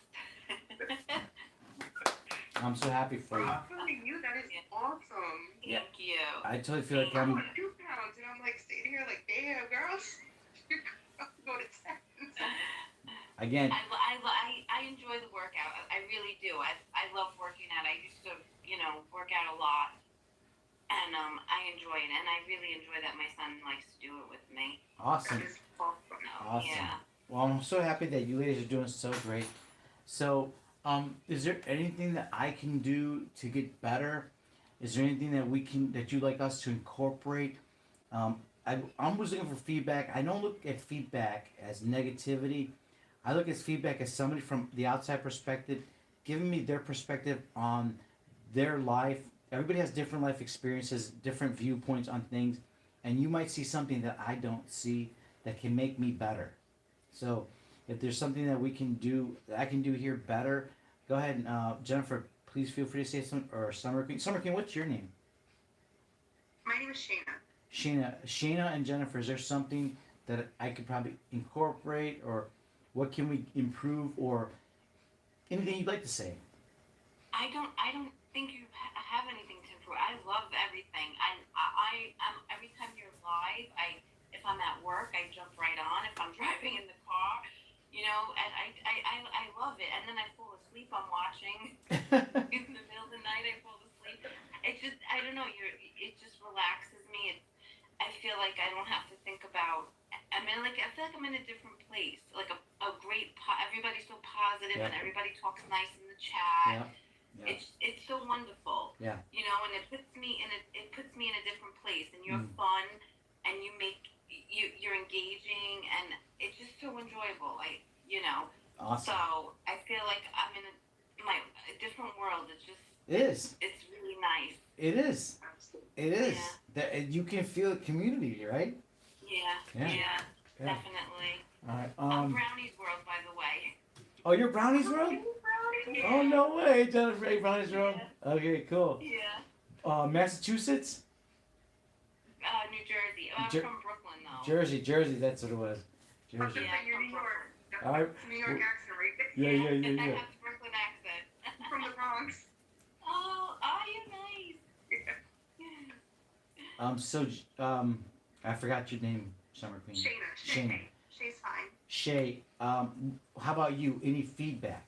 I'm so happy for you. Awesome, you. That is awesome. Yeah. Thank you. I totally feel like I'm I'm. like 2 pounds, and I'm like sitting here like, damn, girls, you're gonna go to 10. Again, I enjoy the workout. I really do. I love working out. I used to, work out a lot. And I enjoy it. And I really enjoy that my son likes to do it with me. awesome. That is awesome. So, Awesome. Yeah. Well, I'm so happy that you ladies are doing so great. So, is there anything that I can do to get better? Is there anything that you'd like us to incorporate? I'm was looking for feedback. I don't look at feedback as negativity. I look at feedback as somebody from the outside perspective, giving me their perspective on their life. Everybody has different life experiences, different viewpoints on things, and you might see something that I don't see that can make me better. So, if there's something that we can do, that I can do here better, go ahead and Jennifer, please feel free to say something. Or Summer Queen. Summer Queen, what's your name? My name is Shayna. Shayna and Jennifer, is there something that I could probably incorporate, or what can we improve, or anything you'd like to say? I don't think you have anything to improve. I love everything. I'm every time you're live, if I'm at work, I jump right on. If I'm driving in the car, and I love it. And then I fall asleep. I'm watching in the middle of the night. I fall asleep. It's just, I don't know. It just relaxes me. I feel like I don't have to think about. I feel like I'm in a different place. Like a great. Everybody's so positive, Yeah. and everybody talks nice in the chat. Yeah. Yeah. It's so wonderful. Yeah. And it puts me in a different place, and you're Mm. fun, and you're engaging, and it's just so enjoyable. Awesome. So I feel like I'm in a different world. It's really nice. It is. Absolutely. It is. Yeah. That you can feel the community, right? Yeah, Yeah. yeah, Yeah. definitely. All right. Brownie's World, by the way. Oh, you're Brownies World? Oh, no way, Jennifer. Hey, Brownies World. Okay, cool. Yeah. Massachusetts? New Jersey. I'm Jer- from Brooklyn, though. Jersey. That's what it was. I'm Jersey. just saying you're New York. That's All right. New York accent, right? Yeah. I have the Brooklyn accent. From the Bronx. Oh, you're nice. I forgot your name, Summer Queen. Shayna. Shay's fine. Shay, how about you? Any feedback?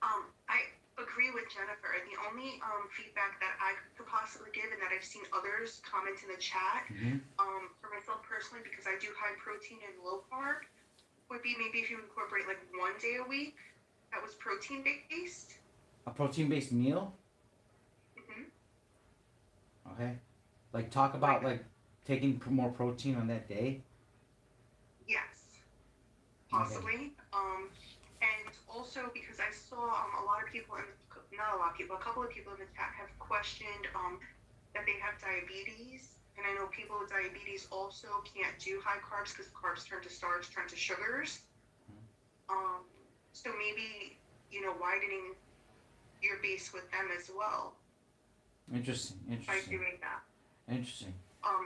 I agree with Jennifer. The only feedback that I could possibly give, and that I've seen others comment in the chat, Mm-hmm. for myself personally, because I do high protein and low carb, would be maybe if you incorporate like 1 day a week that was protein based. A protein-based meal? Hmm. Okay. Like talk about like taking more protein on that day. Yes, possibly. And also because I saw a lot of people, not a lot of people, a couple of people in the chat have questioned that they have diabetes. And I know people with diabetes also can't do high carbs because carbs turn to starch, turn to sugars. So maybe, widening your base with them as well Interesting. by doing that. Interesting.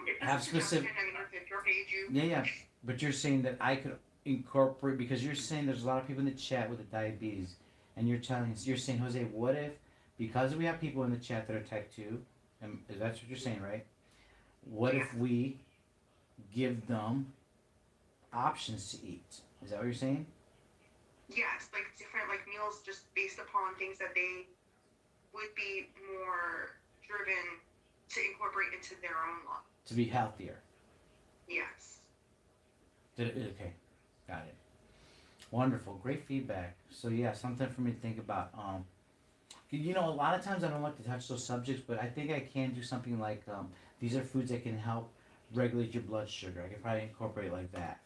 If Have this is specific- I mean, if your age, you. Yeah. But you're saying that I could incorporate, because you're saying there's a lot of people in the chat with the diabetes, and you're saying, Jose, what if, because we have people in the chat that are type 2, and that's what you're saying, right? What if we give them options to eat? Is that what you're saying? Yes, like different meals just based upon things that they would be more driven to incorporate into their own life. To be healthier. Yes. Okay, got it. Wonderful, great feedback. So yeah, something for me to think about. A lot of times I don't like to touch those subjects, but I think I can do something like these are foods that can help regulate your blood sugar. I can probably incorporate like that.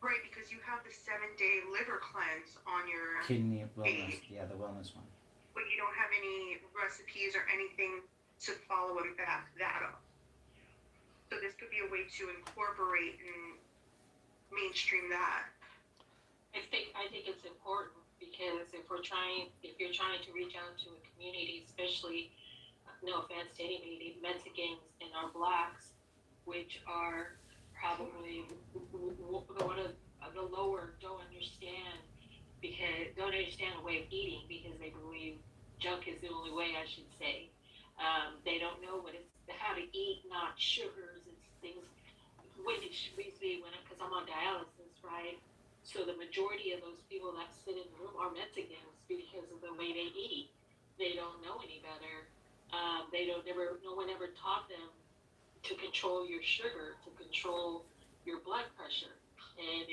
Right, because you have the 7-day liver cleanse on your, Kidney wellness, yeah, the wellness one. but you don't have any recipes or anything to follow and back that up. So this could be a way to incorporate and mainstream that. I think it's important because if you're trying to reach out to a community, especially, no offense to anybody, Mexicans and our blacks, which are probably one of the lower, don't understand the way of eating because they believe junk is the only way, I should say. They don't know how to eat, not sugars. It's things. Which leads me because I'm on dialysis, right? So the majority of those people that sit in the room are Mexicans because of the way they eat. They don't know any better. No one ever taught them to control your sugar, to control your blood pressure. And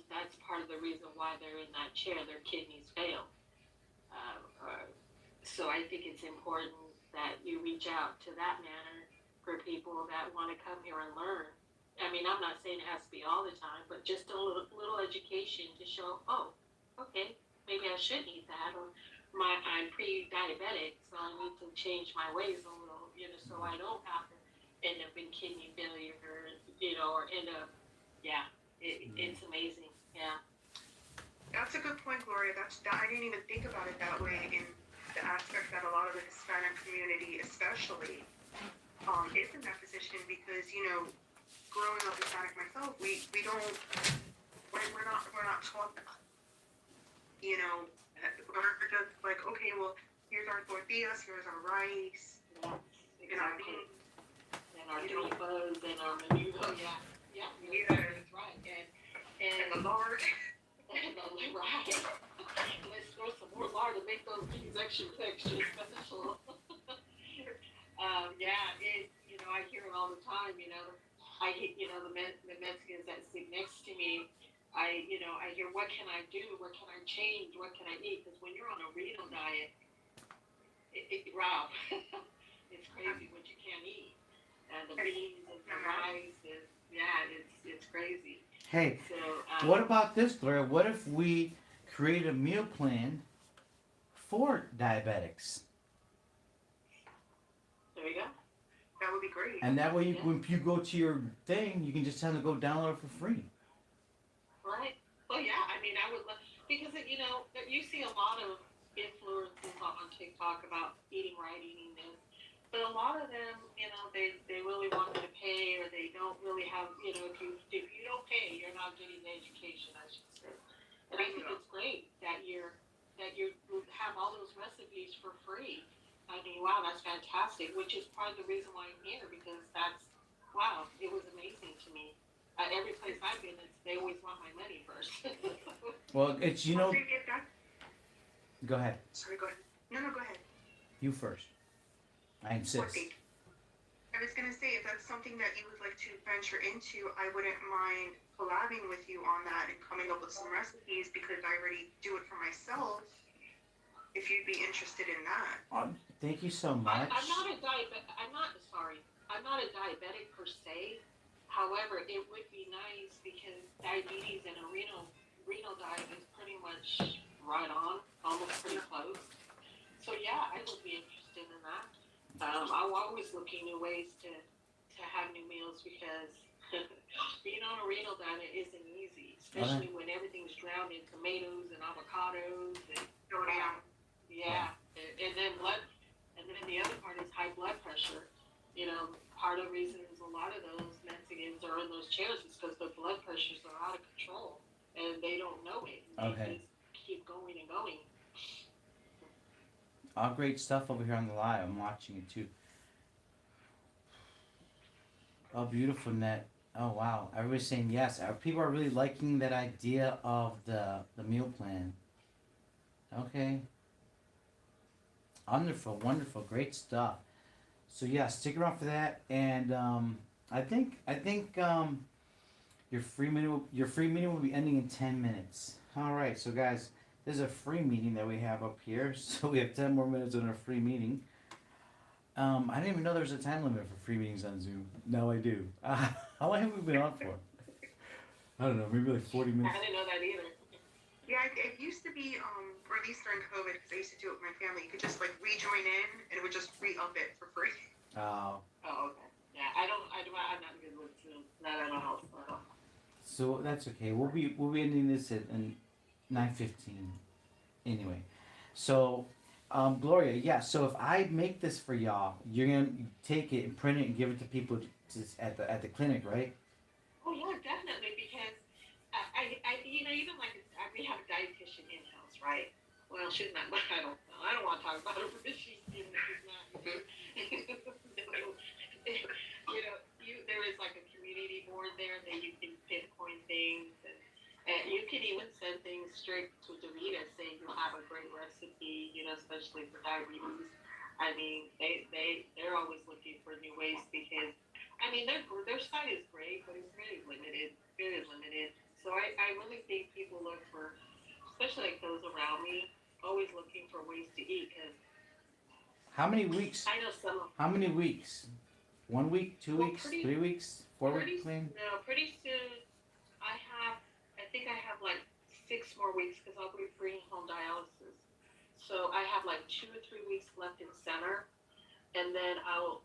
that's part of the reason why they're in that chair. Their kidneys fail. So I think it's important that you reach out to that manner for people that want to come here and learn. I mean, I'm not saying it has to be all the time, but just a little education to show, oh, okay, maybe I should eat that, or I'm pre-diabetic, so I need to change my ways a little, so I don't have to end up in kidney failure, or end up, it's amazing, yeah. That's a good point, Gloria. I didn't even think about it that way in the aspect that a lot of the Hispanic community, especially, is in that position because growing up Hispanic myself, we're not taught that. We're just like, okay, well, here's our tortillas, here's our rice, Yes, and our exactly. beans. And our tripas and our menudo, yeah, that's right. And the lard. And right. Let's throw some more lard to make those beans extra special. I hear it all the time. I hate the Mexicans that sit next to me. I hear, what can I do? What can I change? What can I eat? Because when you're on a renal diet, wow, it's crazy what you can't eat. And the beans and the rice it's crazy. Hey, So, what about this, Gloria? What if we create a meal plan for diabetics? There you go. That would be great. And that way, when you go to your thing, you can just tell them to go download it for free. Right. Well, yeah. I mean, I would love because you see a lot of influencers on TikTok about eating right, eating this, but a lot of them, they really want you to pay, or they don't really have, if you don't pay, you're not getting the education, I should say. And I think it's great that you have all those recipes for free. I mean, wow, that's fantastic. Which is part of the reason why I'm here because it was amazing to me. At every place I've been, they always want my money first. Well, it's Go ahead. Sorry, go ahead. No, go ahead. You first. I insist. I was gonna say, if that's something that you would like to venture into, I wouldn't mind collabing with you on that and coming up with some recipes because I already do it for myself. If you'd be interested in that. Thank you so much. I'm not a diabetic per se. However, it would be nice because diabetes and a renal diet is pretty much right on, almost pretty close. So yeah, I would be interested in that. I'm always looking new ways to have new meals because being on a renal diet isn't easy, especially when everything's drowned in tomatoes and avocados and and then the other part is high blood pressure. Part of the reason a lot of those Mexicans are in those chairs is because their blood pressures are out of control and they don't know it. They just keep going and going. All great stuff over here on the live. I'm watching it too. Oh, beautiful net. Oh, wow. Everybody's saying yes. People are really liking that idea of the meal plan. Okay. Wonderful. Great stuff. So yeah, stick around for that. And I think your free meeting will be ending in 10 minutes. All right. So guys, there's a free meeting that we have up here. So we have 10 more minutes on our free meeting. I didn't even know there was a time limit for free meetings on Zoom. Now I do. How long have we been on for? I don't know, maybe like 40 minutes. I didn't know that either. Yeah, it used to be, or at least during COVID, because I used to do it with my family. You could just rejoin in, and it would just re-up it for free. Oh. Oh, okay. Yeah, I'm not good with Zoom. Not at all. So. So that's okay. We'll be ending this at 9:15. Anyway, so Gloria, yeah. So if I make this for y'all, you're gonna take it and print it and give it to people at the clinic, right? Oh yeah, definitely because even like we have a dietitian in house, right? Well, she's not. I don't know. I don't want to talk about her because she's even if she's not. There is like a community board there that you can pinpoint things, and you can even send things straight to Davita saying you have a great recipe, especially for diabetes. I mean, they're always looking for new ways because, I mean, their site is great, but it's very limited, very limited. So I really think people look for, especially like those around me, always looking for ways to eat because How many weeks? I know some of How many weeks? 1 week, 2 Well, weeks, pretty- 3 weeks, 4 week plan? No, pretty soon. I think I have like 6 more weeks because I'll be bringing home dialysis. So I have like 2 or 3 weeks left in center, and then I'll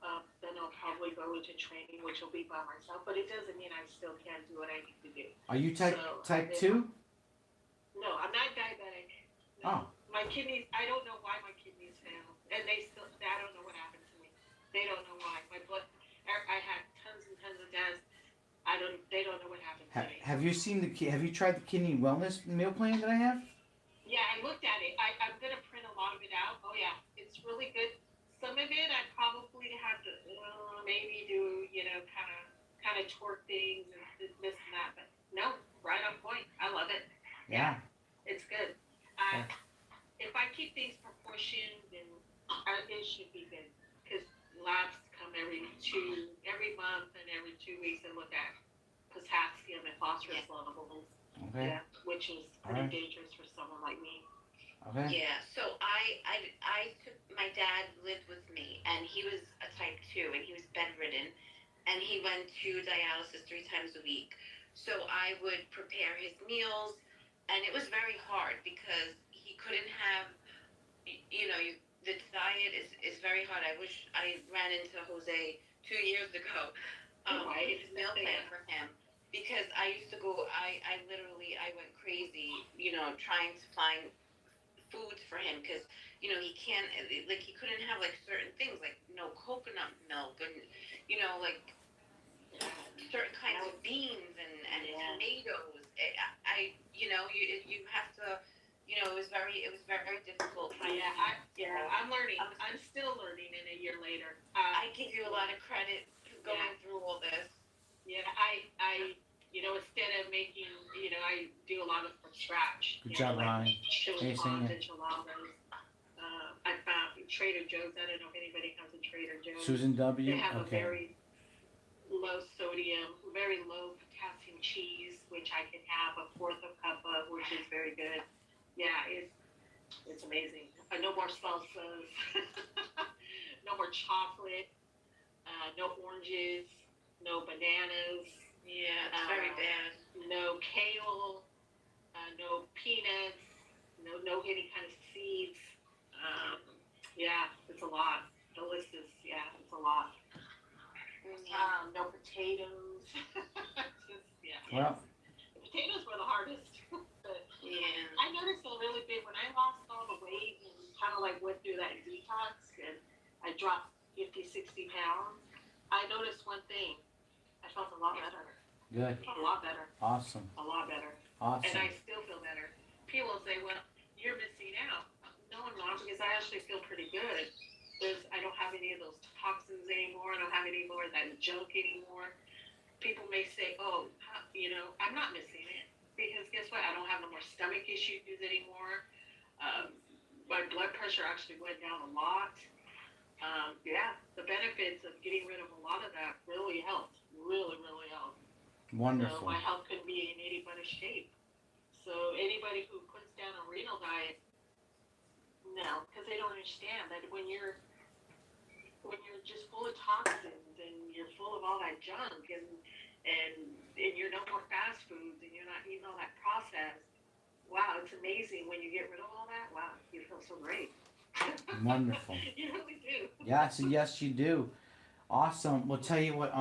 probably go into training, which will be by myself. But it doesn't mean I still can't do what I need to do. Are you type So, type I've 2? No, I'm not diabetic. Oh. No. My kidneys. I don't know why my kidneys failed, and I don't know what happened to me. They don't know why. My blood. I had tons and tons of tests. They don't know what happened to me. Have you seen have you tried the kidney wellness meal plan that I have? Yeah, I looked at it. I'm gonna print a lot of it out. Oh yeah, it's really good. Some of it I probably have to maybe do, kind of twerk things and this and that. But no, right on point. I love it. Yeah. It's good. Yeah. If I keep things proportioned, then it should be good. Because labs come every month and every 2 weeks and look at potassium and phosphorus levels. Okay. Yeah, which is pretty Alright. dangerous for someone like me. Okay. Yeah, so I took, my dad lived with me, and he was a type 2, and he was bedridden, and he went to dialysis 3 times a week. So I would prepare his meals, and it was very hard because he couldn't have, the diet is very hard. I wish I ran into Jose 2 years ago, Right. his meal plan for him. Because I used to go, I literally went crazy, trying to find foods for him because, he can't, like, he couldn't have, like, certain things, like, no coconut milk and, like, certain kinds of beans and tomatoes. You have to, it was very difficult. I'm learning. I'm still learning in a year later. I give you a lot of credit for going through all this. Yeah, I instead of making, I do a lot of from scratch. Good job, like Ronnie. chili Hey, prawns, Sonia. enchiladas. I found Trader Joe's. I don't know if anybody comes to Trader Joe's. Susan W. They have a Okay. very low sodium, very low potassium cheese, which I can have a fourth of cup of, which is very good. Yeah, it's amazing. No more salsas, no more chocolate, no oranges, no bananas, Yeah, it's very bad. no kale, no peanuts, no any kind of seeds. It's a lot. The list is, it's a lot. No potatoes. Well, The potatoes were the hardest. But Yeah. I noticed a really big, when I lost all the weight and kind of like went through that detox and I dropped 50, 60 pounds, I noticed one thing. I felt a lot better. good. A lot better. Awesome. A lot better. Awesome. And I still feel better. People say, well, you're missing out. No, I'm not, because I actually feel pretty good. I don't have any of those toxins anymore. I don't have any more of that junk anymore. People may say, oh, I'm not missing it. Because guess what? I don't have no more stomach issues anymore. My blood pressure actually went down a lot. The benefits of getting rid of a lot of that really helped. Really, really helped. So Wonderful. my health couldn't be in anybody's shape. So anybody who puts down a renal diet, no, because they don't understand that when you're just full of toxins and you're full of all that junk and you're no more fast foods and you're not eating all that processed, wow, it's amazing when you get rid of all that. Wow, you feel so great. Wonderful. You really do. Yes, you do. Awesome. We'll tell you what.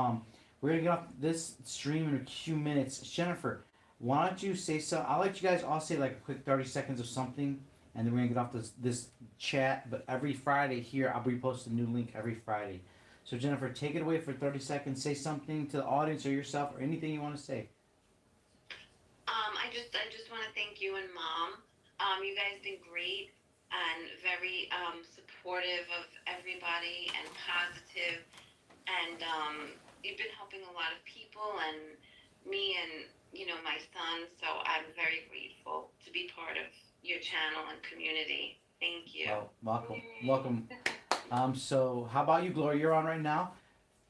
We're gonna get off this stream in a few minutes. Jennifer, why don't you say so? I'll let you guys all say like a quick 30 seconds of something, and then we're gonna get off this chat. But every Friday here, I'll be posting a new link every Friday. So Jennifer, take it away for 30 seconds. Say something to the audience or yourself or anything you want to say. I just want to thank you and Mom. You guys been great and very supportive of everybody and positive, and you've been helping a lot of people and me and my son. So I'm very grateful to be part of your channel and community. Thank you. Oh, welcome. So how about you, Gloria? You're on right now.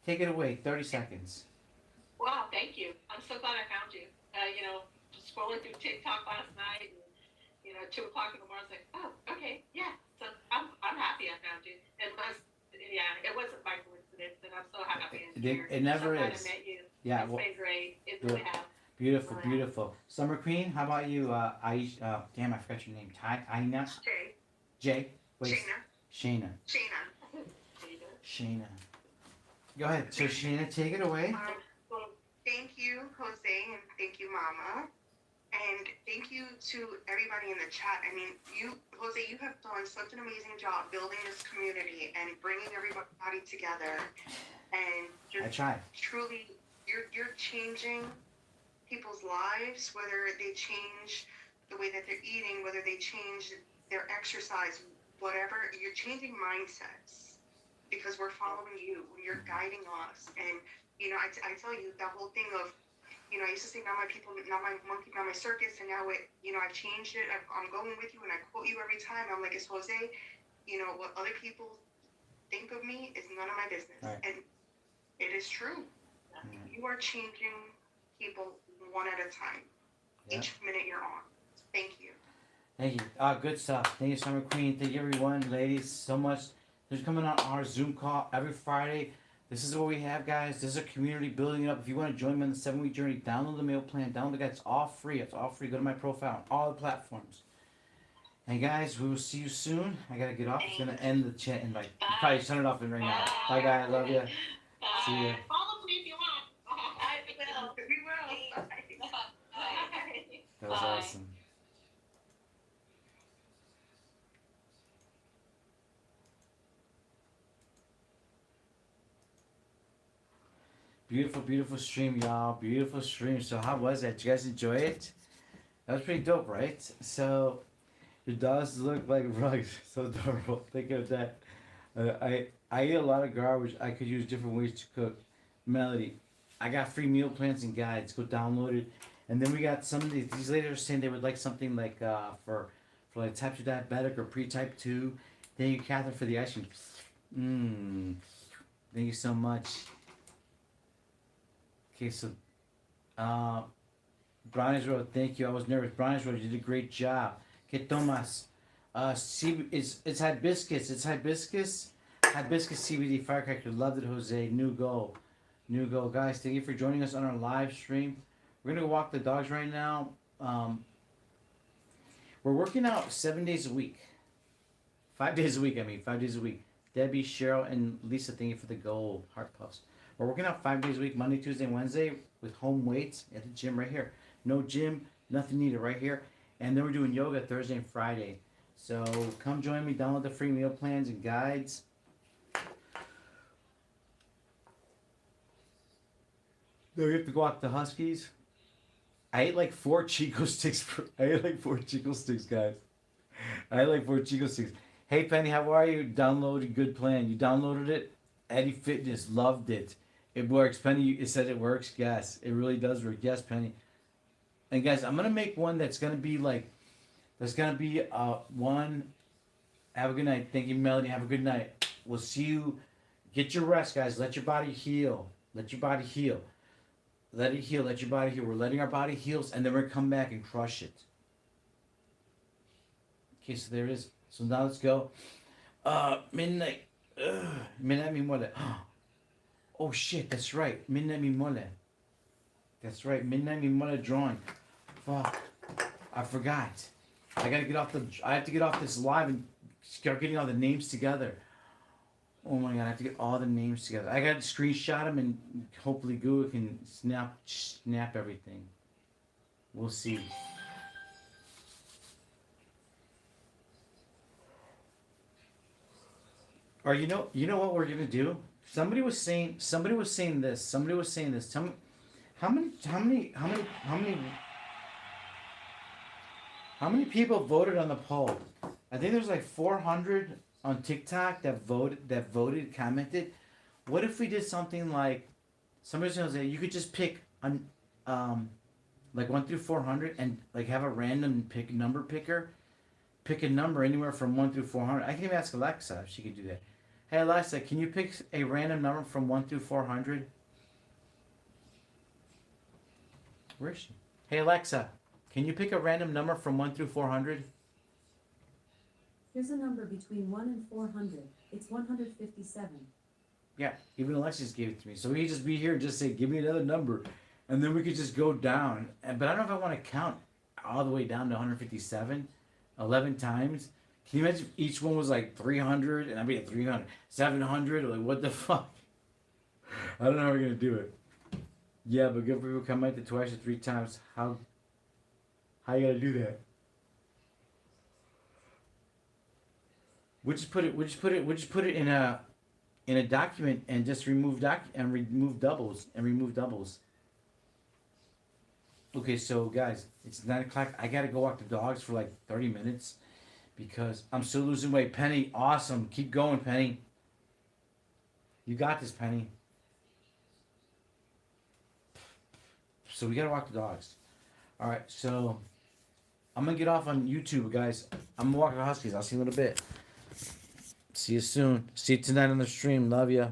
Take it away. 30 seconds. Wow, thank you. I'm so glad I found you. Just scrolling through TikTok last night, and 2 o'clock in the morning, I was like, oh, okay, yeah. So I'm happy I found you. It wasn't by coincidence, and I'm so happy. It never so glad is. I met you. Yeah. It's been great. It really has. Beautiful, beautiful. Summer Queen, how about you? Aisha, damn, I forgot your name. Aina? Jay? Wait. Shayna. Shayna. Go ahead. So Shayna, take it away. Thank you, Jose, and thank you, Mama. And thank you to everybody in the chat. I mean, Jose, you have done such an amazing job building this community and bringing everybody together. And I tried. Truly, you're changing people's lives, whether they change the way that they're eating, whether they change their exercise, whatever. You're changing mindsets because we're following you. You're guiding us. And, I tell you, that whole thing of, I used to say, not my people, not my monkey, not my circus, and now I've changed it. I'm going with you, and I quote you every time. I'm like, it's Jose. What other people think of me is none of my business. Right. And it is true. You are changing people one at a time. Yeah. Each minute you're on. Thank you. Thank you. Good stuff. Thank you, Summer Queen. Thank you, everyone, ladies, so much. There's coming on our Zoom call every Friday. This is what we have, guys. This is a community building it up. If you want to join me on the 7-week journey, download the meal plan. Download the guide. It's all free. It's all free. Go to my profile on all the platforms. And guys, we will see you soon. I gotta get off. It's gonna end the chat and probably turn it off right now. Bye, guys. Love you. Bye. See ya. Follow me if you want. We will. That was Bye. awesome. Beautiful, beautiful stream, y'all. Beautiful stream. So how was that? Did you guys enjoy it? That was pretty dope, right? So your dogs look like rugs. So adorable. Think of that. I eat a lot of garbage. I could use different ways to cook. Melody, I got free meal plans and guides. Go download it. And then we got some of these ladies are saying they would like something like for like type 2 diabetic or pre-type 2. Thank you, Catherine, for the ice cream. Thank you so much. Okay, so Brownies Road, thank you. I was nervous. Brownies Road, you did a great job. Okay, Tomas. It's hibiscus. It's hibiscus. Hibiscus CBD firecracker. Loved it, Jose. New goal. New goal. Guys, thank you for joining us on our live stream. We're going to walk the dogs right now. We're working out 7 days a week. 5 days a week, 5 days a week. Debbie, Cheryl, and Lisa, thank you for the gold heart puffs. We're working out 5 days a week, Monday, Tuesday, and Wednesday with home weights at the gym right here. No gym, nothing needed right here. And then we're doing yoga Thursday and Friday. So come join me, download the free meal plans and guides. Then we have to go out to Huskies. I ate like 4 Chico sticks. I ate like 4 Chico sticks, guys. I ate like 4 Chico sticks. Hey Penny, how are you? Downloaded Good Plan. You downloaded it? Eddie Fitness loved it. It works. Penny, it said it works. Yes, it really does work. Yes, Penny. And guys, I'm gonna make one that's gonna be like, there's gonna be one. Have a good night. Thank you, Melody. Have a good night. We'll see you. Get your rest, guys. Let your body heal. Let your body heal. Let it heal. Let your body heal. We're letting our body heal, and then we're gonna come back and crush it. Okay, so there it is. So now let's go. Midnight. Midnight mi mole. Oh shit, that's right. Midnight mi mole. That's right. Midnight mi mole drawing. Fuck. I forgot. I have to get off this live and start getting all the names together. Oh my god, I have to get all the names together. I got to screenshot them and hopefully Google can snap everything. We'll see. Or you know what we're gonna do? Somebody was saying this. Somebody was saying this. Tell me, how many people voted on the poll? I think there's like 400 on TikTok that voted, commented. What if we did something like, somebody's gonna say you could just pick like 1 through 400 and like have a random number picker, pick a number anywhere from 1 through 400. I can even ask Alexa if she could do that. Hey Alexa, can you pick a random number from 1 through 400? Where is she? Hey Alexa, can you pick a random number from 1 through 400? Here's a number between 1 and 400. It's 157. Yeah, even Alexis gave it to me. So we could just be here and just say, give me another number. And then we could just go down. But I don't know if I want to count all the way down to 157, 11 times. Can you imagine if each one was like 300 and I'd be at 300, 700? Like, what the fuck? I don't know how we're going to do it. Yeah, but good people come out to twice or 3 times. How you going to do that? We'll just put it in a document and just remove doubles. Okay, so guys, it's 9 o'clock. I gotta go walk the dogs for like 30 minutes because I'm still losing weight. Penny, awesome. Keep going, Penny. You got this, Penny. So we gotta walk the dogs. All right, so I'm gonna get off on YouTube, guys. I'm gonna walk the Huskies. I'll see you in a little bit. See you soon. See you tonight on the stream. Love ya.